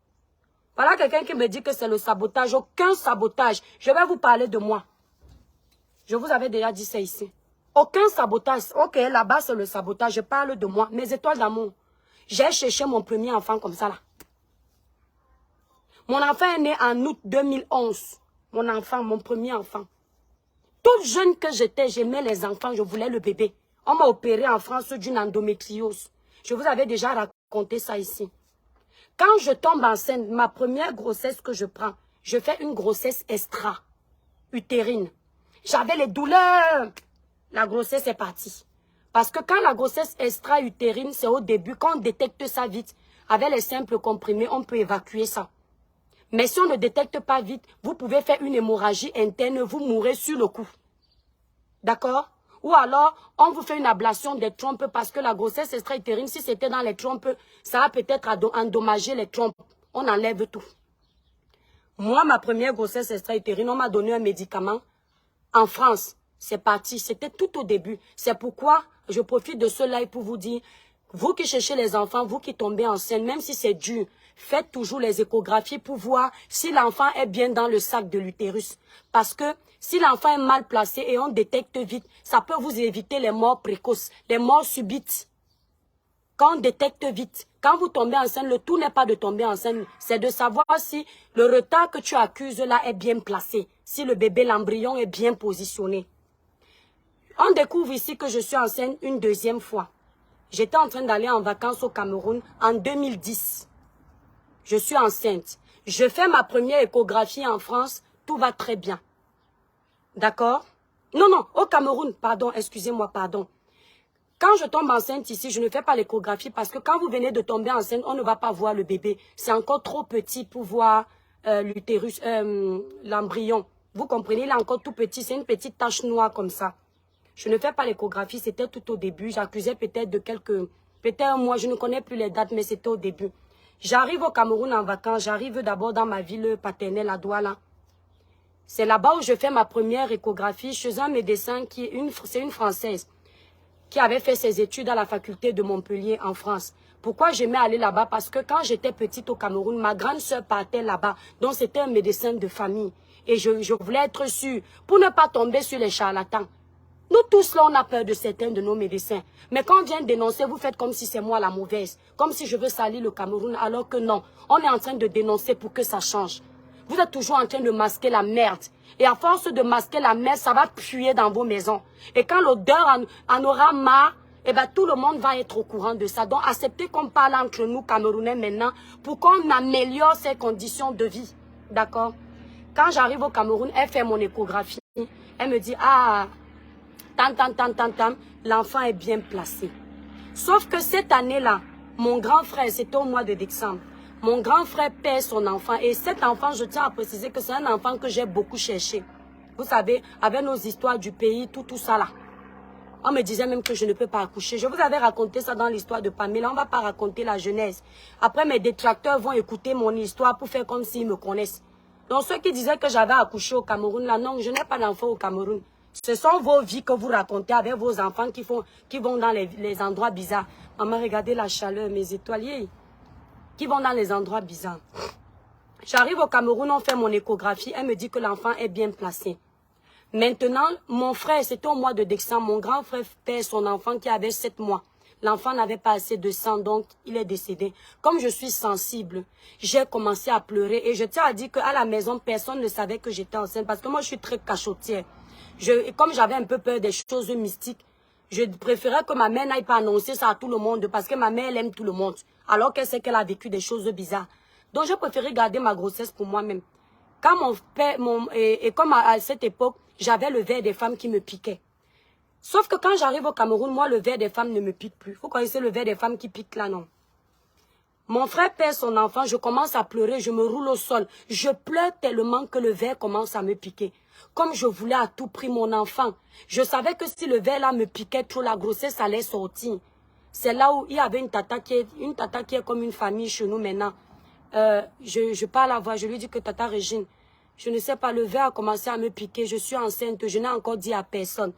Voilà quelqu'un qui me dit que c'est le sabotage. Aucun sabotage. Je vais vous parler de moi. Je vous avais déjà dit ça ici. Aucun sabotage. Ok, là-bas, c'est le sabotage. Je parle de moi. Mes étoiles d'amour. J'ai cherché mon premier enfant comme ça, là. Mon enfant est né en août 2011. Mon enfant, mon premier enfant. Toute jeune que j'étais, j'aimais les enfants, je voulais le bébé. On m'a opéré en France d'une endométriose. Je vous avais déjà raconté ça ici. Quand je tombe enceinte, ma première grossesse que je prends, je fais une grossesse extra-utérine. J'avais les douleurs. La grossesse est partie. Parce que quand la grossesse extra-utérine, c'est au début, quand on détecte ça vite, avec les simples comprimés, on peut évacuer ça. Mais si on ne détecte pas vite, vous pouvez faire une hémorragie interne, vous mourrez sur le coup. D'accord? Ou alors, on vous fait une ablation des trompes parce que la grossesse extra-utérine, si c'était dans les trompes, ça va peut-être endommager les trompes. On enlève tout. Moi, ma première grossesse extra-utérine, on m'a donné un médicament. En France, c'est parti. C'était tout au début. C'est pourquoi je profite de ce live pour vous dire, vous qui cherchez les enfants, vous qui tombez enceinte, même si c'est dur, faites toujours les échographies pour voir si l'enfant est bien dans le sac de l'utérus. Parce que si l'enfant est mal placé et on détecte vite, ça peut vous éviter les morts précoces, les morts subites. Quand on détecte vite, quand vous tombez enceinte, le tout n'est pas de tomber enceinte, c'est de savoir si le retard que tu accuses là est bien placé, si le bébé, l'embryon est bien positionné. On découvre ici que je suis enceinte une deuxième fois. J'étais en train d'aller en vacances au Cameroun en 2010. Je suis enceinte. Je fais ma première échographie en France. Tout va très bien. D'accord? Non, non, au Cameroun. Pardon, excusez-moi, pardon. Quand je tombe enceinte ici, je ne fais pas l'échographie parce que quand vous venez de tomber enceinte, on ne va pas voir le bébé. C'est encore trop petit pour voir l'utérus, l'embryon. Vous comprenez, il est encore tout petit. C'est une petite tache noire comme ça. Je ne fais pas l'échographie, c'était tout au début. J'accusais peut-être de peut-être un mois, je ne connais plus les dates, mais c'était au début. J'arrive au Cameroun en vacances, j'arrive d'abord dans ma ville paternelle à Douala. C'est là-bas où je fais ma première échographie chez un médecin c'est une Française, qui avait fait ses études à la faculté de Montpellier en France. Pourquoi j'aimais aller là-bas? Parce que quand j'étais petite au Cameroun, ma grande sœur partait là-bas, donc c'était un médecin de famille. Et je voulais être sûre, pour ne pas tomber sur les charlatans. Nous tous là, on a peur de certains de nos médecins. Mais quand on vient dénoncer, vous faites comme si c'est moi la mauvaise. Comme si je veux salir le Cameroun, alors que non. On est en train de dénoncer pour que ça change. Vous êtes toujours en train de masquer la merde. Et à force de masquer la merde, ça va puer dans vos maisons. Et quand l'odeur en aura marre, eh ben, tout le monde va être au courant de ça. Donc, acceptez qu'on parle entre nous, Camerounais, maintenant, pour qu'on améliore ces conditions de vie. D'accord? Quand j'arrive au Cameroun, elle fait mon échographie. Elle me dit, ah... l'enfant est bien placé. Sauf que cette année-là, mon grand frère, c'était au mois de décembre, mon grand frère perd son enfant. Et cet enfant, je tiens à préciser que c'est un enfant que j'ai beaucoup cherché. Vous savez, avec nos histoires du pays, tout ça là. On me disait même que je ne peux pas accoucher. Je vous avais raconté ça dans l'histoire de Pamela. On ne va pas raconter la genèse. Après, mes détracteurs vont écouter mon histoire pour faire comme s'ils me connaissent. Donc, ceux qui disaient que j'avais accouché au Cameroun, là, non, je n'ai pas d'enfant au Cameroun. Ce sont vos vies que vous racontez avec vos enfants qui vont dans les endroits bizarres. Maman, regardez la chaleur, mes étoiliers. Qui vont dans les endroits bizarres. J'arrive au Cameroun, on fait mon échographie. Elle me dit que l'enfant est bien placé. Maintenant, mon frère, c'était au mois de décembre. Mon grand frère perd son enfant qui avait 7 mois. L'enfant n'avait pas assez de sang, donc il est décédé. Comme je suis sensible, j'ai commencé à pleurer. Et je tiens à dire qu'à la maison, personne ne savait que j'étais enceinte. Parce que moi, je suis très cachotière. Comme j'avais un peu peur des choses mystiques, Je préférais que ma mère n'aille pas annoncer ça à tout le monde parce que ma mère, elle aime tout le monde. Alors qu'elle sait qu'elle a vécu des choses bizarres. Donc, j'ai préféré garder ma grossesse pour moi-même. Quand mon père, et comme à cette époque, j'avais le ver des femmes qui me piquaient. Sauf que quand j'arrive au Cameroun, moi, le ver des femmes ne me pique plus. Vous connaissez le ver des femmes qui piquent là, non? Mon frère perd son enfant, je commence à pleurer, je me roule au sol. Je pleure tellement que le ver commence à me piquer. Comme je voulais à tout prix mon enfant. Je savais que si le ver là me piquait trop, la grossesse allait sortir. C'est là où il y avait une tata qui est comme une famille chez nous maintenant. Je parle à voix, je lui dis que tata Régine, je ne sais pas, le ver a commencé à me piquer, je suis enceinte, je n'ai encore dit à personne.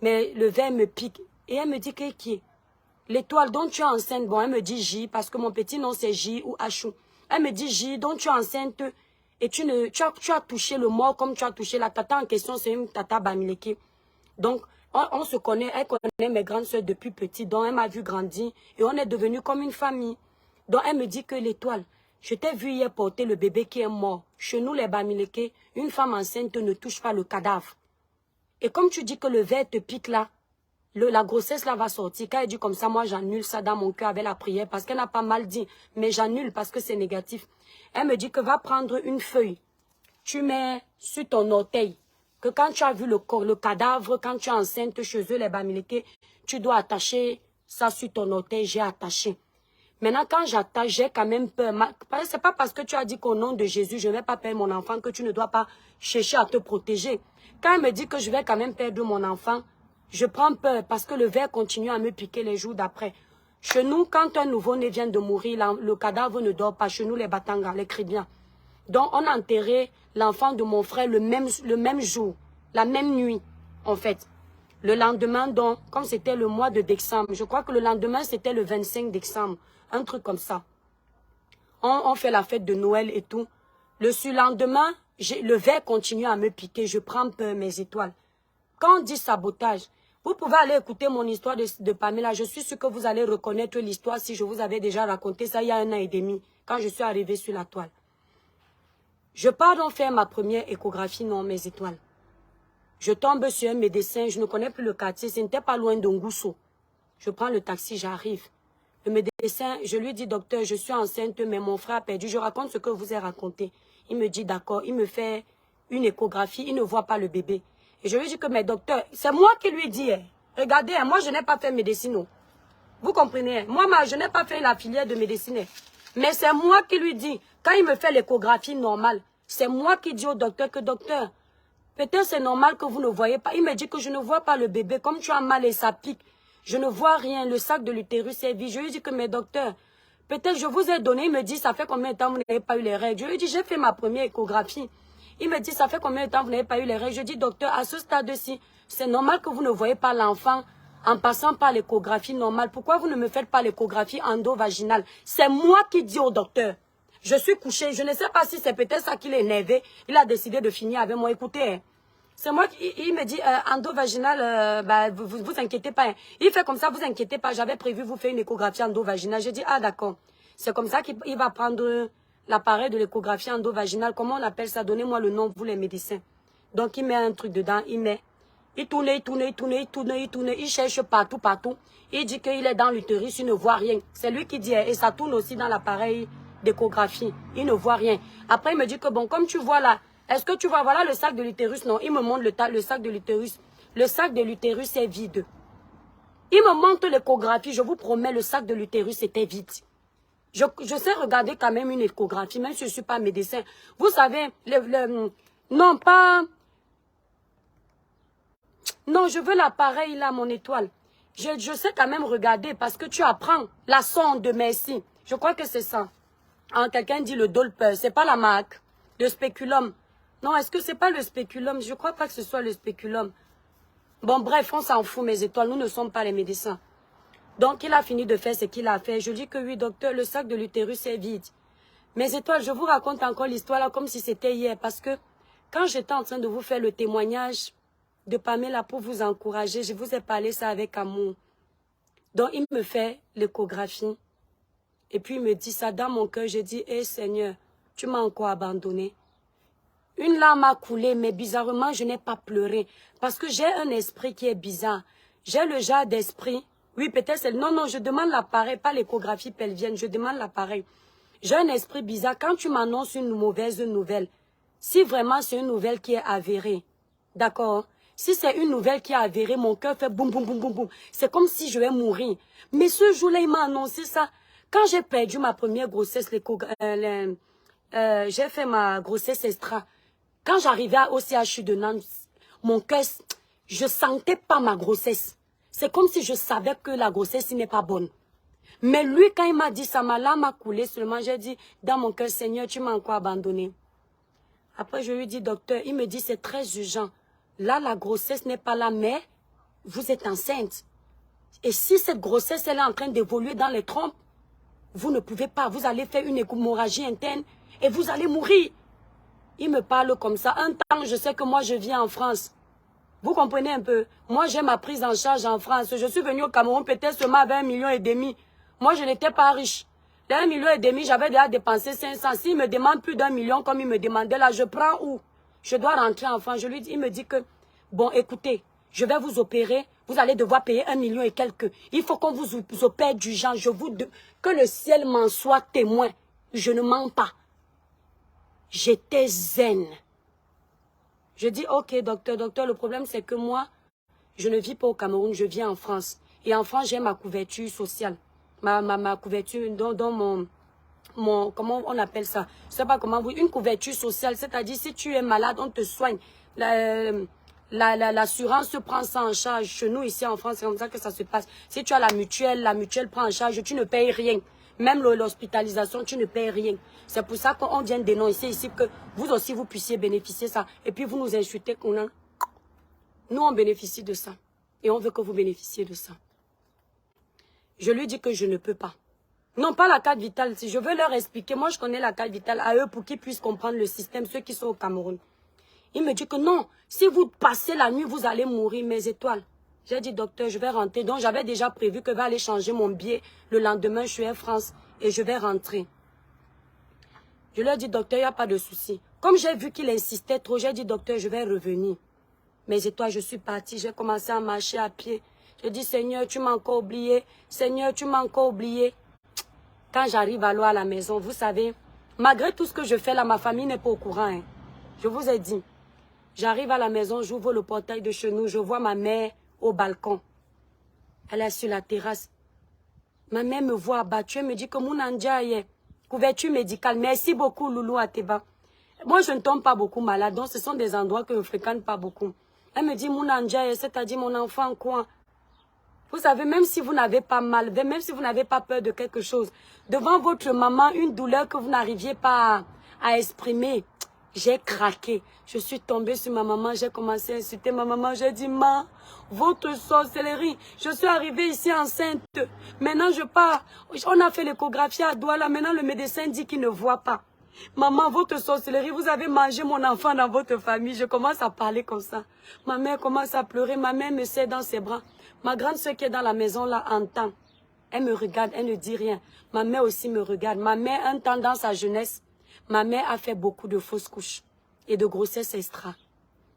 Mais le ver me pique. Et elle me dit que qui est? L'étoile dont tu es enceinte, bon, elle me dit J, parce que mon petit nom c'est J ou Achou. Elle me dit J, dont tu es enceinte, et tu as touché le mort comme tu as touché la tata en question, c'est une tata Bamileke. Donc, on se connaît, elle connaît mes grandes soeurs depuis petit, donc elle m'a vu grandir, et on est devenus comme une famille. Donc, elle me dit que l'étoile, je t'ai vu hier porter le bébé qui est mort. Chez nous, les Bamileke, une femme enceinte ne touche pas le cadavre. Et comme tu dis que le ver te pique là, la grossesse là va sortir. Quand elle dit comme ça, moi j'annule ça dans mon cœur avec la prière parce qu'elle n'a pas mal dit. Mais j'annule parce que c'est négatif. Elle me dit que va prendre une feuille. Tu mets sur ton orteil. Que quand tu as vu le corps, le cadavre, quand tu es enceinte chez eux, les Bamileke, tu dois attacher ça sur ton orteil. J'ai attaché. Maintenant, quand j'attache, j'ai quand même peur. C'est pas parce que tu as dit qu'au nom de Jésus, je ne vais pas perdre mon enfant que tu ne dois pas chercher à te protéger. Quand elle me dit que je vais quand même perdre mon enfant, je prends peur parce que le ver continue à me piquer les jours d'après. Chez nous, quand un nouveau-né vient de mourir, le cadavre ne dort pas. Chez nous, les Batanga, les Chrétiens. Donc, on a enterré l'enfant de mon frère le même jour, la même nuit, en fait. Le lendemain, donc, comme c'était le mois de décembre, je crois que le lendemain, c'était le 25 décembre, un truc comme ça. On fait la fête de Noël et tout. Le surlendemain, le ver continue à me piquer. Je prends peur, mes étoiles. Quand on dit sabotage, vous pouvez aller écouter mon histoire de Pamela. Je suis sûre que vous allez reconnaître l'histoire si je vous avais déjà raconté ça il y a 1 an et demi, quand je suis arrivée sur la toile. Je pars donc faire ma première échographie, non, mes étoiles. Je tombe sur un médecin, je ne connais plus le quartier, ce n'était pas loin d'Ongousso. Je prends le taxi, j'arrive. Le médecin, je lui dis, docteur, je suis enceinte, mais mon frère a perdu. Je raconte ce que vous avez raconté. Il me dit, d'accord, il me fait une échographie, il ne voit pas le bébé. Et je lui dis que, mais docteur, c'est moi qui lui dis, regardez, moi je n'ai pas fait médecine. Vous comprenez? Moi, je n'ai pas fait la filière de médecine. Mais c'est moi qui lui dis, quand il me fait l'échographie normale, c'est moi qui dis au docteur que, docteur, peut-être c'est normal que vous ne voyez pas. Il me dit que je ne vois pas le bébé, comme tu as mal et ça pique. Je ne vois rien, le sac de l'utérus est vide. Je lui dis que, mais docteur, peut-être je vous ai donné, il me dit, ça fait combien de temps vous n'avez pas eu les règles? Je lui dis, j'ai fait ma première échographie. Il me dit, ça fait combien de temps vous n'avez pas eu les règles? Je dis, docteur, à ce stade-ci, c'est normal que vous ne voyez pas l'enfant en passant par l'échographie normale. Pourquoi vous ne me faites pas l'échographie endovaginale? C'est moi qui dis au docteur. Je suis couchée, je ne sais pas si c'est peut-être ça qu'il est énervé. Il a décidé de finir avec moi. Écoutez, c'est moi qui, il me dit, endovaginal, bah, vous inquiétez pas. Il fait comme ça, vous inquiétez pas. J'avais prévu vous faire une échographie endovaginale. Je dis, ah d'accord. C'est comme ça qu'il va prendre l'appareil de l'échographie endovaginale. Comment on appelle ça? Donnez-moi le nom, vous les médecins. Donc il met un truc dedans, il met. Il tourne, il tourne, il tourne, il tourne, il tourne. Il cherche partout, partout. Il dit qu'il est dans l'utérus, il ne voit rien. C'est lui qui dit, et ça tourne aussi dans l'appareil d'échographie. Il ne voit rien. Après, il me dit que bon, comme tu vois là, est-ce que tu vois, voilà le sac de l'utérus? Non, il me montre le sac de l'utérus. Le sac de l'utérus est vide. Il me montre l'échographie, je vous promets, le sac de l'utérus était vide. Je sais regarder quand même une échographie, même si je ne suis pas médecin. Vous savez, non, pas... Non, je veux l'appareil là, mon étoile. Je sais quand même regarder parce que tu apprends la sonde de merci. Je crois que c'est ça. Hein, quelqu'un dit le Doppler, c'est pas la marque. Le spéculum. Non, est-ce que c'est pas le spéculum? Je crois pas que ce soit le spéculum. Bon, bref, on s'en fout, mes étoiles. Nous ne sommes pas les médecins. Donc, il a fini de faire ce qu'il a fait. Je dis que oui, docteur, le sac de l'utérus est vide. Mes étoiles, je vous raconte encore l'histoire là comme si c'était hier. Parce que quand j'étais en train de vous faire le témoignage de Pamela pour vous encourager, je vous ai parlé ça avec amour. Donc, il me fait l'échographie. Et puis, il me dit ça dans mon cœur. Je dis, hé Seigneur, tu m'as encore abandonné. Une larme a coulé, mais bizarrement, je n'ai pas pleuré. Parce que j'ai un esprit qui est bizarre. J'ai le genre d'esprit. Oui, peut-être c'est... Non, non, je demande l'appareil, pas l'échographie pelvienne. Je demande l'appareil. J'ai un esprit bizarre. Quand tu m'annonces une mauvaise nouvelle, si vraiment c'est une nouvelle qui est avérée, d'accord? Si c'est une nouvelle qui est avérée, mon cœur fait boum, boum, boum, boum, boum. C'est comme si je vais mourir. Mais ce jour-là, il m'a annoncé ça. Quand j'ai perdu ma première grossesse, j'ai fait ma grossesse extra. Quand j'arrivais au CHU de Nantes, mon cœur, je sentais pas ma grossesse. C'est comme si je savais que la grossesse n'est pas bonne. Mais lui, quand il m'a dit ça, ma larme a coulé seulement. J'ai dit, dans mon cœur, Seigneur, tu m'as encore abandonné. Après, je lui dis, docteur, il me dit, c'est très urgent. Là, la grossesse n'est pas là, mais vous êtes enceinte. Et si cette grossesse, elle est en train d'évoluer dans les trompes, vous ne pouvez pas. Vous allez faire une hémorragie interne et vous allez mourir. Il me parle comme ça. Un temps, je sais que moi, je vis en France. Vous comprenez un peu? Moi, j'ai ma prise en charge en France. Je suis venu au Cameroun peut-être seulement avec 1,5 million. Moi, je n'étais pas riche. Les 1,5 million, j'avais déjà dépensé 500. S'il me demande plus d'1 million comme il me demandait là, je prends où? Je dois rentrer en France. Il me dit que, bon, écoutez, je vais vous opérer. Vous allez devoir payer 1 million et quelques. Il faut qu'on vous opère du genre. Que le ciel m'en soit témoin. Je ne mens pas. J'étais zen. Je dis, ok, docteur, le problème c'est que moi, je ne vis pas au Cameroun, je vis en France. Et en France, j'ai ma couverture sociale. Ma couverture dans mon, comment on appelle ça? Je ne sais pas comment vous... Une couverture sociale, c'est-à-dire si tu es malade, on te soigne. L'assurance prend ça en charge. Chez nous, ici en France, c'est comme ça que ça se passe. Si tu as la mutuelle prend en charge, tu ne payes rien. Même l'hospitalisation, tu ne payes rien. C'est pour ça qu'on vient dénoncer ici que vous aussi, vous puissiez bénéficier de ça. Et puis, vous nous insultez qu'on a... Nous, on bénéficie de ça. Et on veut que vous bénéficiez de ça. Je lui dis que je ne peux pas. Non, pas la carte vitale. Si je veux leur expliquer, moi, je connais la carte vitale à eux pour qu'ils puissent comprendre le système, ceux qui sont au Cameroun. Il me dit que non, si vous passez la nuit, vous allez mourir, mes étoiles. J'ai dit, docteur, je vais rentrer. Donc, j'avais déjà prévu que je vais aller changer mon billet. Le lendemain, je suis en France et je vais rentrer. Je leur ai dit, docteur, il n'y a pas de souci. Comme j'ai vu qu'il insistait trop, j'ai dit, docteur, je vais revenir. Mes étoiles, je suis partie. J'ai commencé à marcher à pied. Je dis, Seigneur, tu m'as encore oublié. Seigneur, tu m'as encore oublié. Quand j'arrive à la maison, vous savez, malgré tout ce que je fais là, ma famille n'est pas au courant. Hein. Je vous ai dit. J'arrive à la maison, j'ouvre le portail de chez nous, je vois ma mère au balcon. Elle est sur la terrasse. Ma mère me voit abattue, elle me dit que mon andjaye, couverture médicale. Merci beaucoup, Loulou Ateba. Moi, je ne tombe pas beaucoup malade, donc ce sont des endroits que je ne fréquente pas beaucoup. Elle me dit, mon andjaye, c'est-à-dire mon enfant, quoi. Vous savez, même si vous n'avez pas mal, même si vous n'avez pas peur de quelque chose, devant votre maman, une douleur que vous n'arriviez pas à exprimer, j'ai craqué. Je suis tombée sur ma maman, j'ai commencé à insulter ma maman. J'ai dit, ma, votre sorcellerie. Je suis arrivée ici enceinte. Maintenant, je pars. On a fait l'échographie à Douala. Maintenant, le médecin dit qu'il ne voit pas. Maman, votre sorcellerie, vous avez mangé mon enfant dans votre famille. Je commence à parler comme ça. Ma mère commence à pleurer. Ma mère me serre dans ses bras. Ma grande soeur qui est dans la maison là entend. Elle me regarde, elle ne dit rien. Ma mère aussi me regarde. Ma mère, un temps dans sa jeunesse, ma mère a fait beaucoup de fausses couches et de grossesse extra.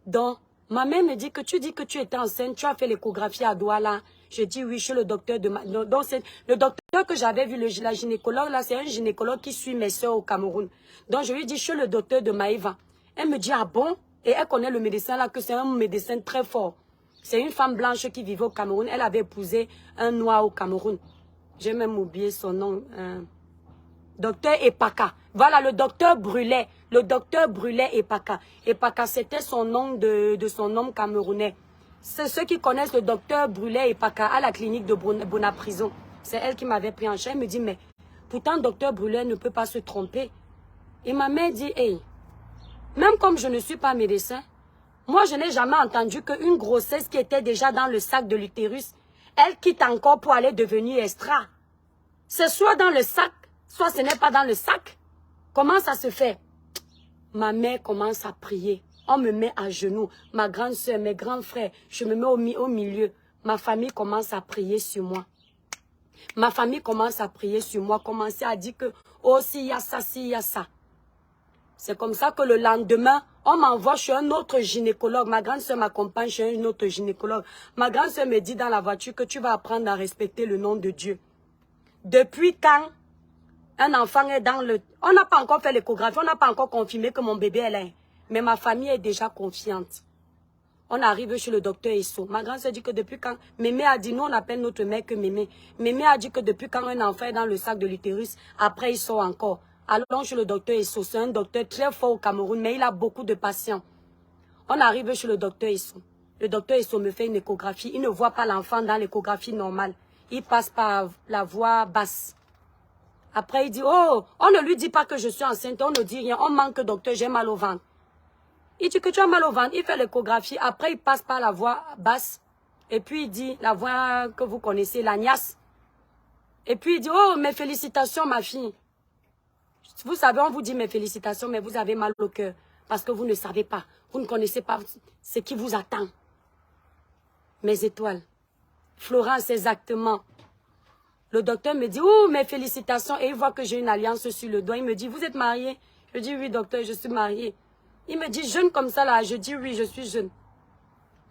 Donc, ma mère me dit que tu étais enceinte, tu as fait l'échographie à Douala. Je dis oui, je suis le docteur de ma... Donc, c'est le docteur que j'avais vu, la gynécologue, là, c'est un gynécologue qui suit mes soeurs au Cameroun. Donc, je lui dis, je suis le docteur de Maïva. Elle me dit, ah bon? Et elle connaît le médecin là, que c'est un médecin très fort. C'est une femme blanche qui vivait au Cameroun. Elle avait épousé un noir au Cameroun. J'ai même oublié son nom. Docteur Epaka. Voilà, le docteur Brulet. Le docteur Brulet Epaka. Epaka, c'était son nom de son nom camerounais. C'est ceux qui connaissent le docteur Brulet Epaka à la clinique de Bonaprison. C'est elle qui m'avait pris en charge. Elle me dit, mais pourtant, docteur Brulet ne peut pas se tromper. Et ma mère dit, hey, même comme je ne suis pas médecin, moi, je n'ai jamais entendu qu'une grossesse qui était déjà dans le sac de l'utérus, elle quitte encore pour aller devenir extra. C'est soit dans le sac, soit ce n'est pas dans le sac. Comment ça se fait? Ma mère commence à prier. On me met à genoux. Ma grande soeur, mes grands frères, je me mets au milieu. Ma famille commence à prier sur moi. Ma famille commence à prier sur moi, commencer à dire que, oh, s'il y a ça, s'il y a ça. C'est comme ça que le lendemain, On m'envoie chez un autre gynécologue. Ma grande soeur m'accompagne chez un autre gynécologue. Ma grande soeur me dit dans la voiture que tu vas apprendre à respecter le nom de Dieu. Depuis quand un enfant est dans le... On n'a pas encore fait l'échographie, on n'a pas encore confirmé que mon bébé est là. Mais ma famille est déjà confiante. On arrive chez le docteur Esso. Ma grande soeur dit que depuis quand... Mémé a dit, nous on appelle notre mère que Mémé. Mémé a dit que depuis quand un enfant est dans le sac de l'utérus, après il sort encore. Allons chez le docteur Esso. C'est un docteur très fort au Cameroun, mais il a beaucoup de patients. On arrive chez le docteur Esso. Le docteur Esso me fait une échographie. Il ne voit pas l'enfant dans l'échographie normale. Il passe par la voie basse. Après, il dit, oh, on ne lui dit pas que je suis enceinte, on ne dit rien. On manque, docteur, j'ai mal au ventre. Il dit que tu as mal au ventre. Il fait l'échographie. Après, il passe par la voie basse. Et puis, il dit, la voie que vous connaissez, la niasse. Et puis, il dit, oh, mes félicitations, ma fille. Vous savez, on vous dit mes félicitations, mais vous avez mal au cœur. Parce que vous ne savez pas. Vous ne connaissez pas ce qui vous attend. Mes étoiles. Florence, exactement. Le docteur me dit, oh, mes félicitations. Et il voit que j'ai une alliance sur le doigt. Il me dit, vous êtes mariée? Je dis, oui, docteur, je suis mariée. Il me dit, jeune comme ça, là. Je dis, oui, je suis jeune.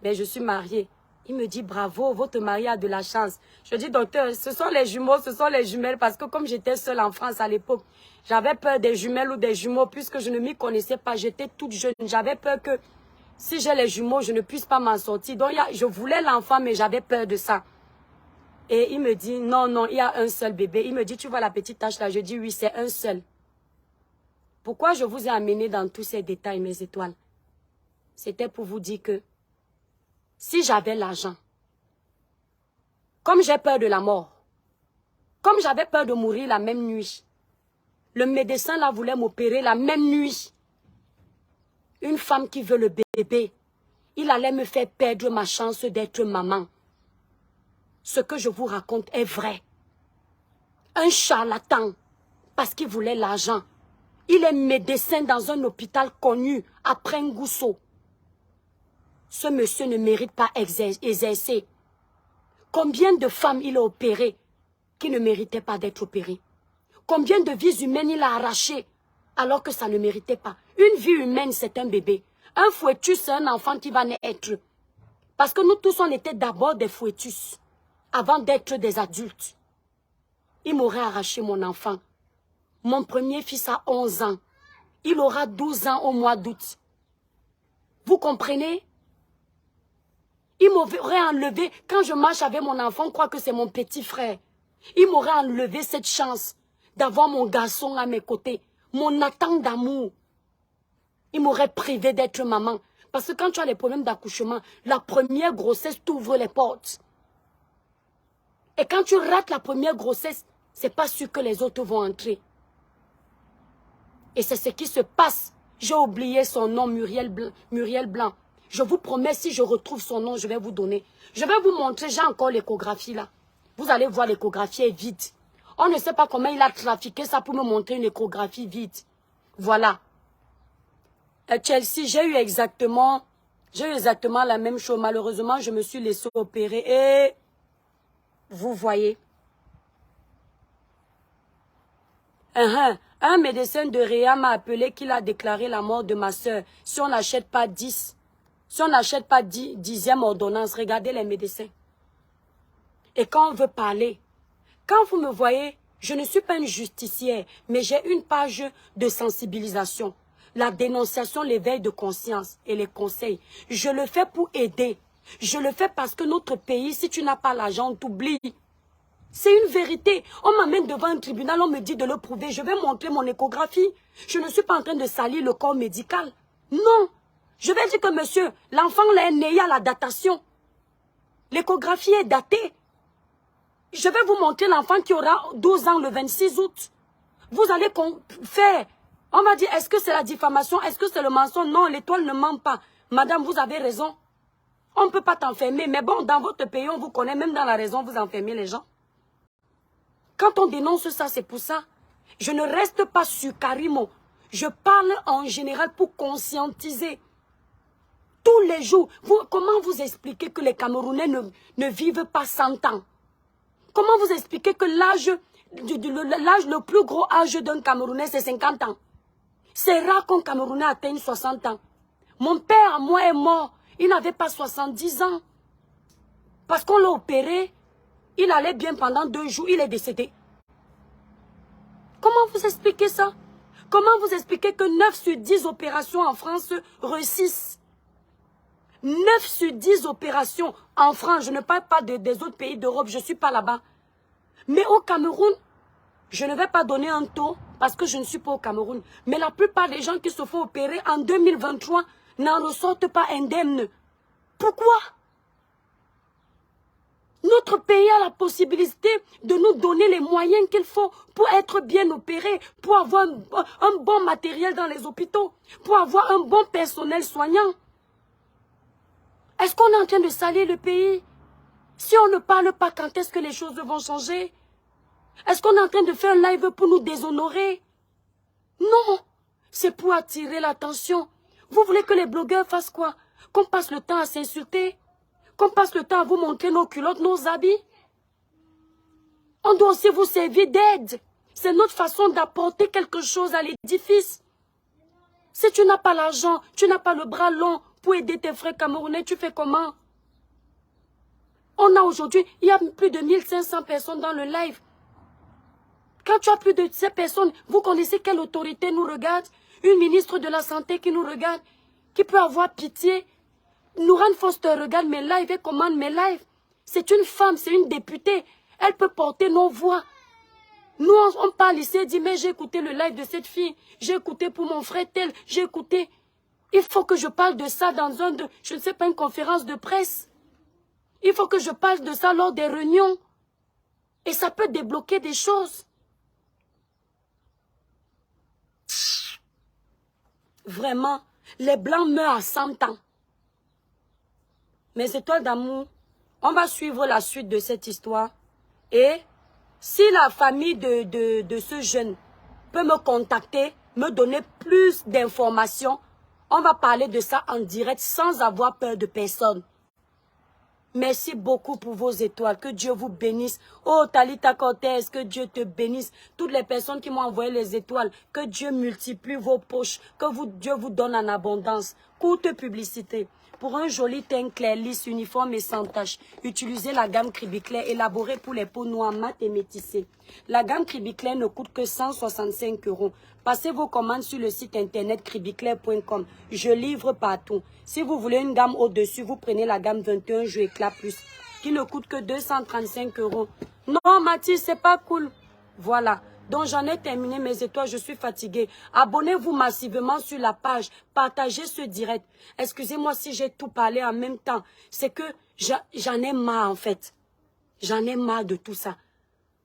Mais je suis mariée. Il me dit, bravo, votre mari a de la chance. Je dis, docteur, ce sont les jumeaux, ce sont les jumelles. Parce que comme j'étais seule en France à l'époque, j'avais peur des jumelles ou des jumeaux puisque je ne m'y connaissais pas. J'étais toute jeune. J'avais peur que si j'ai les jumeaux, je ne puisse pas m'en sortir. Donc, je voulais l'enfant, mais j'avais peur de ça. Et il me dit, non, non, il y a un seul bébé. Il me dit, tu vois la petite tache là? Je dis, oui, c'est un seul. Pourquoi je vous ai amené dans tous ces détails, mes étoiles? C'était pour vous dire que si j'avais l'argent, comme j'ai peur de la mort, comme j'avais peur de mourir la même nuit, le médecin là voulait m'opérer la même nuit. Une femme qui veut le bébé, il allait me faire perdre ma chance d'être maman. Ce que je vous raconte est vrai. Un charlatan, parce qu'il voulait l'argent. Il est médecin dans un hôpital connu, à Pringousso. Ce monsieur ne mérite pas exercer. Combien de femmes il a opérées qui ne méritaient pas d'être opérées? Combien de vies humaines il a arrachées alors que ça ne méritait pas? Une vie humaine, c'est un bébé. Un fœtus, c'est un enfant qui va naître. Parce que nous tous, on était d'abord des fœtus avant d'être des adultes. Il m'aurait arraché mon enfant. Mon premier fils a 11 ans. Il aura 12 ans au mois d'août. Vous comprenez? Il m'aurait enlevé. Quand je marche avec mon enfant, on croit que c'est mon petit frère. Il m'aurait enlevé cette chance d'avoir mon garçon à mes côtés. Mon attente d'amour. Il m'aurait privé d'être maman. Parce que quand tu as les problèmes d'accouchement, la première grossesse t'ouvre les portes. Et quand tu rates la première grossesse, c'est pas sûr que les autres vont entrer. Et c'est ce qui se passe. J'ai oublié son nom, Muriel Blanc. Je vous promets, si je retrouve son nom, je vais vous donner. Je vais vous montrer, j'ai encore l'échographie là. Vous allez voir, l'échographie est vide. On ne sait pas comment il a trafiqué ça pour me montrer une échographie vide. Voilà. Chelsea, j'ai eu exactement la même chose. Malheureusement, je me suis laissée opérer et vous voyez. Un médecin de Réa m'a appelé qu'il a déclaré la mort de ma soeur. Si on n'achète pas 10, si on n'achète pas 10e ordonnance, regardez les médecins. Et quand on veut parler, quand vous me voyez, je ne suis pas une justicière, mais j'ai une page de sensibilisation. La dénonciation, l'éveil de conscience et les conseils. Je le fais pour aider. Je le fais parce que notre pays, si tu n'as pas l'argent, on t'oublie. C'est une vérité. On m'amène devant un tribunal, on me dit de le prouver. Je vais montrer mon échographie. Je ne suis pas en train de salir le corps médical. Non. Je vais dire que monsieur, l'enfant là est né, il y a la datation. L'échographie est datée. Je vais vous montrer l'enfant qui aura 12 ans le 26 août. Vous allez faire. On va dire, est-ce que c'est la diffamation? Est-ce que c'est le mensonge? Non, l'étoile ne ment pas. Madame, vous avez raison. On ne peut pas t'enfermer. Mais bon, dans votre pays, on vous connaît. Même dans la raison, vous enfermez les gens. Quand on dénonce ça, c'est pour ça. Je ne reste pas sur Karimo. Je parle en général pour conscientiser. Tous les jours. Comment vous expliquez que les Camerounais ne vivent pas 100 ans? Comment vous expliquez que le plus gros âge d'un Camerounais, c'est 50 ans? C'est rare qu'un Camerounais atteigne 60 ans. Mon père, moi, est mort. Il n'avait pas 70 ans. Parce qu'on l'a opéré, il allait bien pendant 2 jours, il est décédé. Comment vous expliquez ça? Comment vous expliquez que 9 sur 10 opérations en France réussissent? 9 sur 10 opérations en France, je ne parle pas des autres pays d'Europe, je ne suis pas là-bas. Mais au Cameroun, je ne vais pas donner un taux parce que je ne suis pas au Cameroun. Mais la plupart des gens qui se font opérer en 2023 n'en ressortent pas indemnes. Pourquoi? Notre pays a la possibilité de nous donner les moyens qu'il faut pour être bien opéré, pour avoir un bon matériel dans les hôpitaux, pour avoir un bon personnel soignant. Est-ce qu'on est en train de salir le pays? Si on ne parle pas, quand est-ce que les choses vont changer? Est-ce qu'on est en train de faire un live pour nous déshonorer? Non, c'est pour attirer l'attention. Vous voulez que les blogueurs fassent quoi? Qu'on passe le temps à s'insulter? Qu'on passe le temps à vous montrer nos culottes, nos habits? On doit aussi vous servir d'aide. C'est notre façon d'apporter quelque chose à l'édifice. Si tu n'as pas l'argent, tu n'as pas le bras long pour aider tes frères camerounais, tu fais comment? On a aujourd'hui, il y a plus de 1500 personnes dans le live. Quand tu as plus de ces personnes, vous connaissez quelle autorité nous regarde? Une ministre de la Santé qui nous regarde, qui peut avoir pitié. Nourane Foster regarde mes lives et commande mes lives. C'est une femme, c'est une députée. Elle peut porter nos voix. Nous, on parle ici et dit, mais j'ai écouté le live de cette fille. J'ai écouté pour mon frère tel. J'ai écouté. Il faut que je parle de ça dans je ne sais pas, une conférence de presse. Il faut que je parle de ça lors des réunions. Et ça peut débloquer des choses. Vraiment, les Blancs meurent à 100 ans. Mes étoiles d'amour, on va suivre la suite de cette histoire. Et si la famille de ce jeune peut me contacter, me donner plus d'informations, on va parler de ça en direct sans avoir peur de personne. Merci beaucoup pour vos étoiles. Que Dieu vous bénisse. Oh, Talita Cortez, que Dieu te bénisse. Toutes les personnes qui m'ont envoyé les étoiles, que Dieu multiplie vos poches. Que Dieu vous donne en abondance. Courte publicité. Pour un joli teint clair, lisse, uniforme et sans tache, utilisez la gamme Cribiclair élaborée pour les peaux noires, mates et métissées. La gamme Cribiclair ne coûte que 165 €. Passez vos commandes sur le site internet cribiclair.com. Je livre partout. Si vous voulez une gamme au-dessus, vous prenez la gamme 21 Jeux Éclat Plus, qui ne coûte que 235 €. Non, Mathis, c'est pas cool. Voilà. Donc, j'en ai terminé mes étoiles, je suis fatiguée. Abonnez-vous massivement sur la page. Partagez ce direct. Excusez-moi si j'ai tout parlé en même temps. C'est que j'en ai marre, en fait. J'en ai marre de tout ça.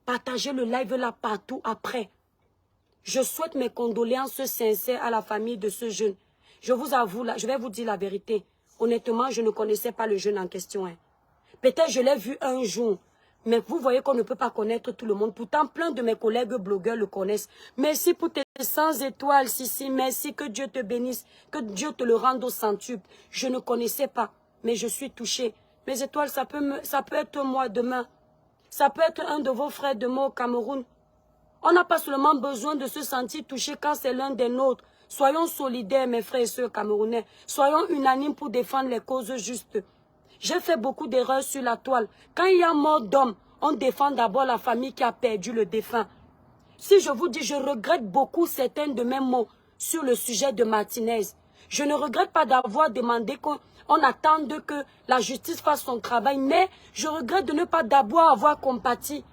Partagez le live là partout après. Je souhaite mes condoléances sincères à la famille de ce jeune. Je vous avoue, là, je vais vous dire la vérité. Honnêtement, je ne connaissais pas le jeune en question. Hein. Peut-être je l'ai vu un jour. Mais vous voyez qu'on ne peut pas connaître tout le monde. Pourtant, plein de mes collègues blogueurs le connaissent. Merci pour tes 100 étoiles, Sissi. Merci, que Dieu te bénisse. Que Dieu te le rende au centuple. Je ne connaissais pas, mais je suis touchée. Mes étoiles, ça peut être moi demain. Ça peut être un de vos frères demain au Cameroun. On n'a pas seulement besoin de se sentir touché quand c'est l'un des nôtres. Soyons solidaires, mes frères et sœurs camerounais. Soyons unanimes pour défendre les causes justes. J'ai fait beaucoup d'erreurs sur la toile. Quand il y a mort d'homme, on défend d'abord la famille qui a perdu le défunt. Si je vous dis, je regrette beaucoup certains de mes mots sur le sujet de Martinez. Je ne regrette pas d'avoir demandé qu'on attende que la justice fasse son travail, mais je regrette de ne pas d'abord avoir compati.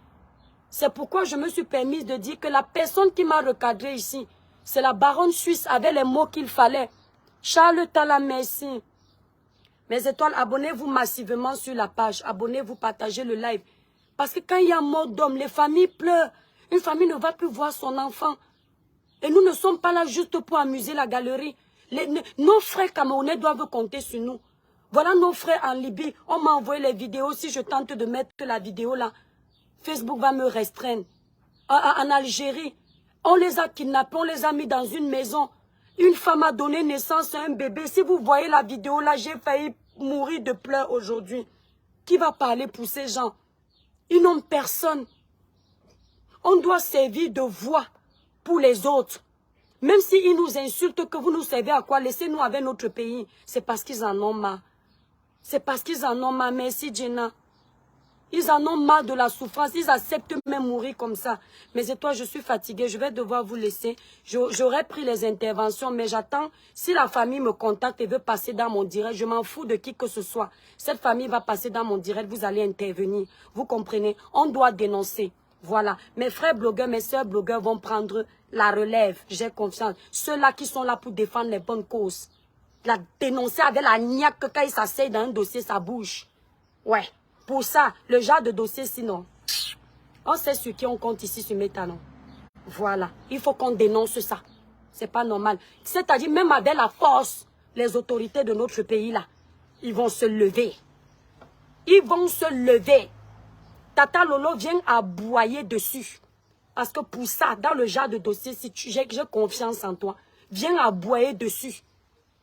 C'est pourquoi je me suis permise de dire que la personne qui m'a recadré ici, c'est la baronne suisse avec les mots qu'il fallait. Charles Tala, merci. Mes étoiles, abonnez-vous massivement sur la page. Abonnez-vous, partagez le live. Parce que quand il y a mort d'homme, les familles pleurent. Une famille ne va plus voir son enfant. Et nous ne sommes pas là juste pour amuser la galerie. Nos frères camerounais doivent compter sur nous. Voilà nos frères en Libye. On m'a envoyé les vidéos. Si je tente de mettre la vidéo là, Facebook va me restreindre. En Algérie, on les a kidnappés, on les a mis dans une maison. Une femme a donné naissance à un bébé. Si vous voyez la vidéo là, j'ai failli mourir de pleurs aujourd'hui. Qui va parler pour ces gens? Ils n'ont personne. On doit servir de voix pour les autres. Même s'ils nous insultent, que vous nous servez à quoi? Laissez-nous avec notre pays. C'est parce qu'ils en ont marre. C'est parce qu'ils en ont marre. Merci, Jenna. Ils en ont marre de la souffrance. Ils acceptent même mourir comme ça. Mais et toi, je suis fatiguée. Je vais devoir vous laisser. J'aurais pris les interventions, mais j'attends. Si la famille me contacte et veut passer dans mon direct, je m'en fous de qui que ce soit. Cette famille va passer dans mon direct. Vous allez intervenir. Vous comprenez? On doit dénoncer. Voilà. Mes frères blogueurs, mes soeurs blogueurs vont prendre la relève. J'ai confiance. Ceux-là qui sont là pour défendre les bonnes causes. La dénoncer avec la niaque quand ils s'asseyent dans un dossier, ça bouge. Ouais. Pour ça, le genre de dossier, sinon, on sait sur qui on compte ici sur Métanon. Voilà. Il faut qu'on dénonce ça. C'est pas normal. C'est-à-dire, même avec la force, les autorités de notre pays-là, ils vont se lever. Ils vont se lever. Tata Lolo vient aboyer dessus. Parce que pour ça, dans le genre de dossier, si j'ai confiance en toi, viens aboyer dessus.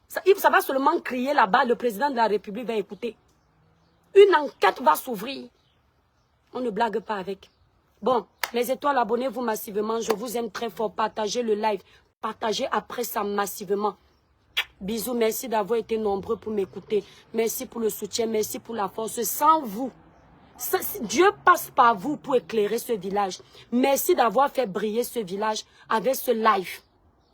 Ça va seulement crier là-bas, le président de la République va écouter. Une enquête va s'ouvrir. On ne blague pas avec. Bon, les étoiles, abonnez-vous massivement. Je vous aime très fort. Partagez le live. Partagez après ça massivement. Bisous, merci d'avoir été nombreux pour m'écouter. Merci pour le soutien, merci pour la force. Sans vous, Dieu passe par vous pour éclairer ce village. Merci d'avoir fait briller ce village avec ce live.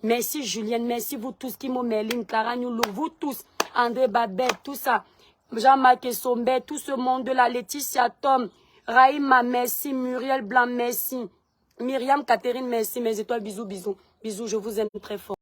Merci Julienne, merci vous tous, Kimo Merlin, Clara Nyoulou, vous tous, André Babette, tout ça. Jean-Marc Somber, tout ce monde-là, Laetitia Tom, Raïma, merci, Muriel Blanc, merci, Myriam Catherine, merci, mes étoiles, bisous, bisous, bisous, je vous aime très fort.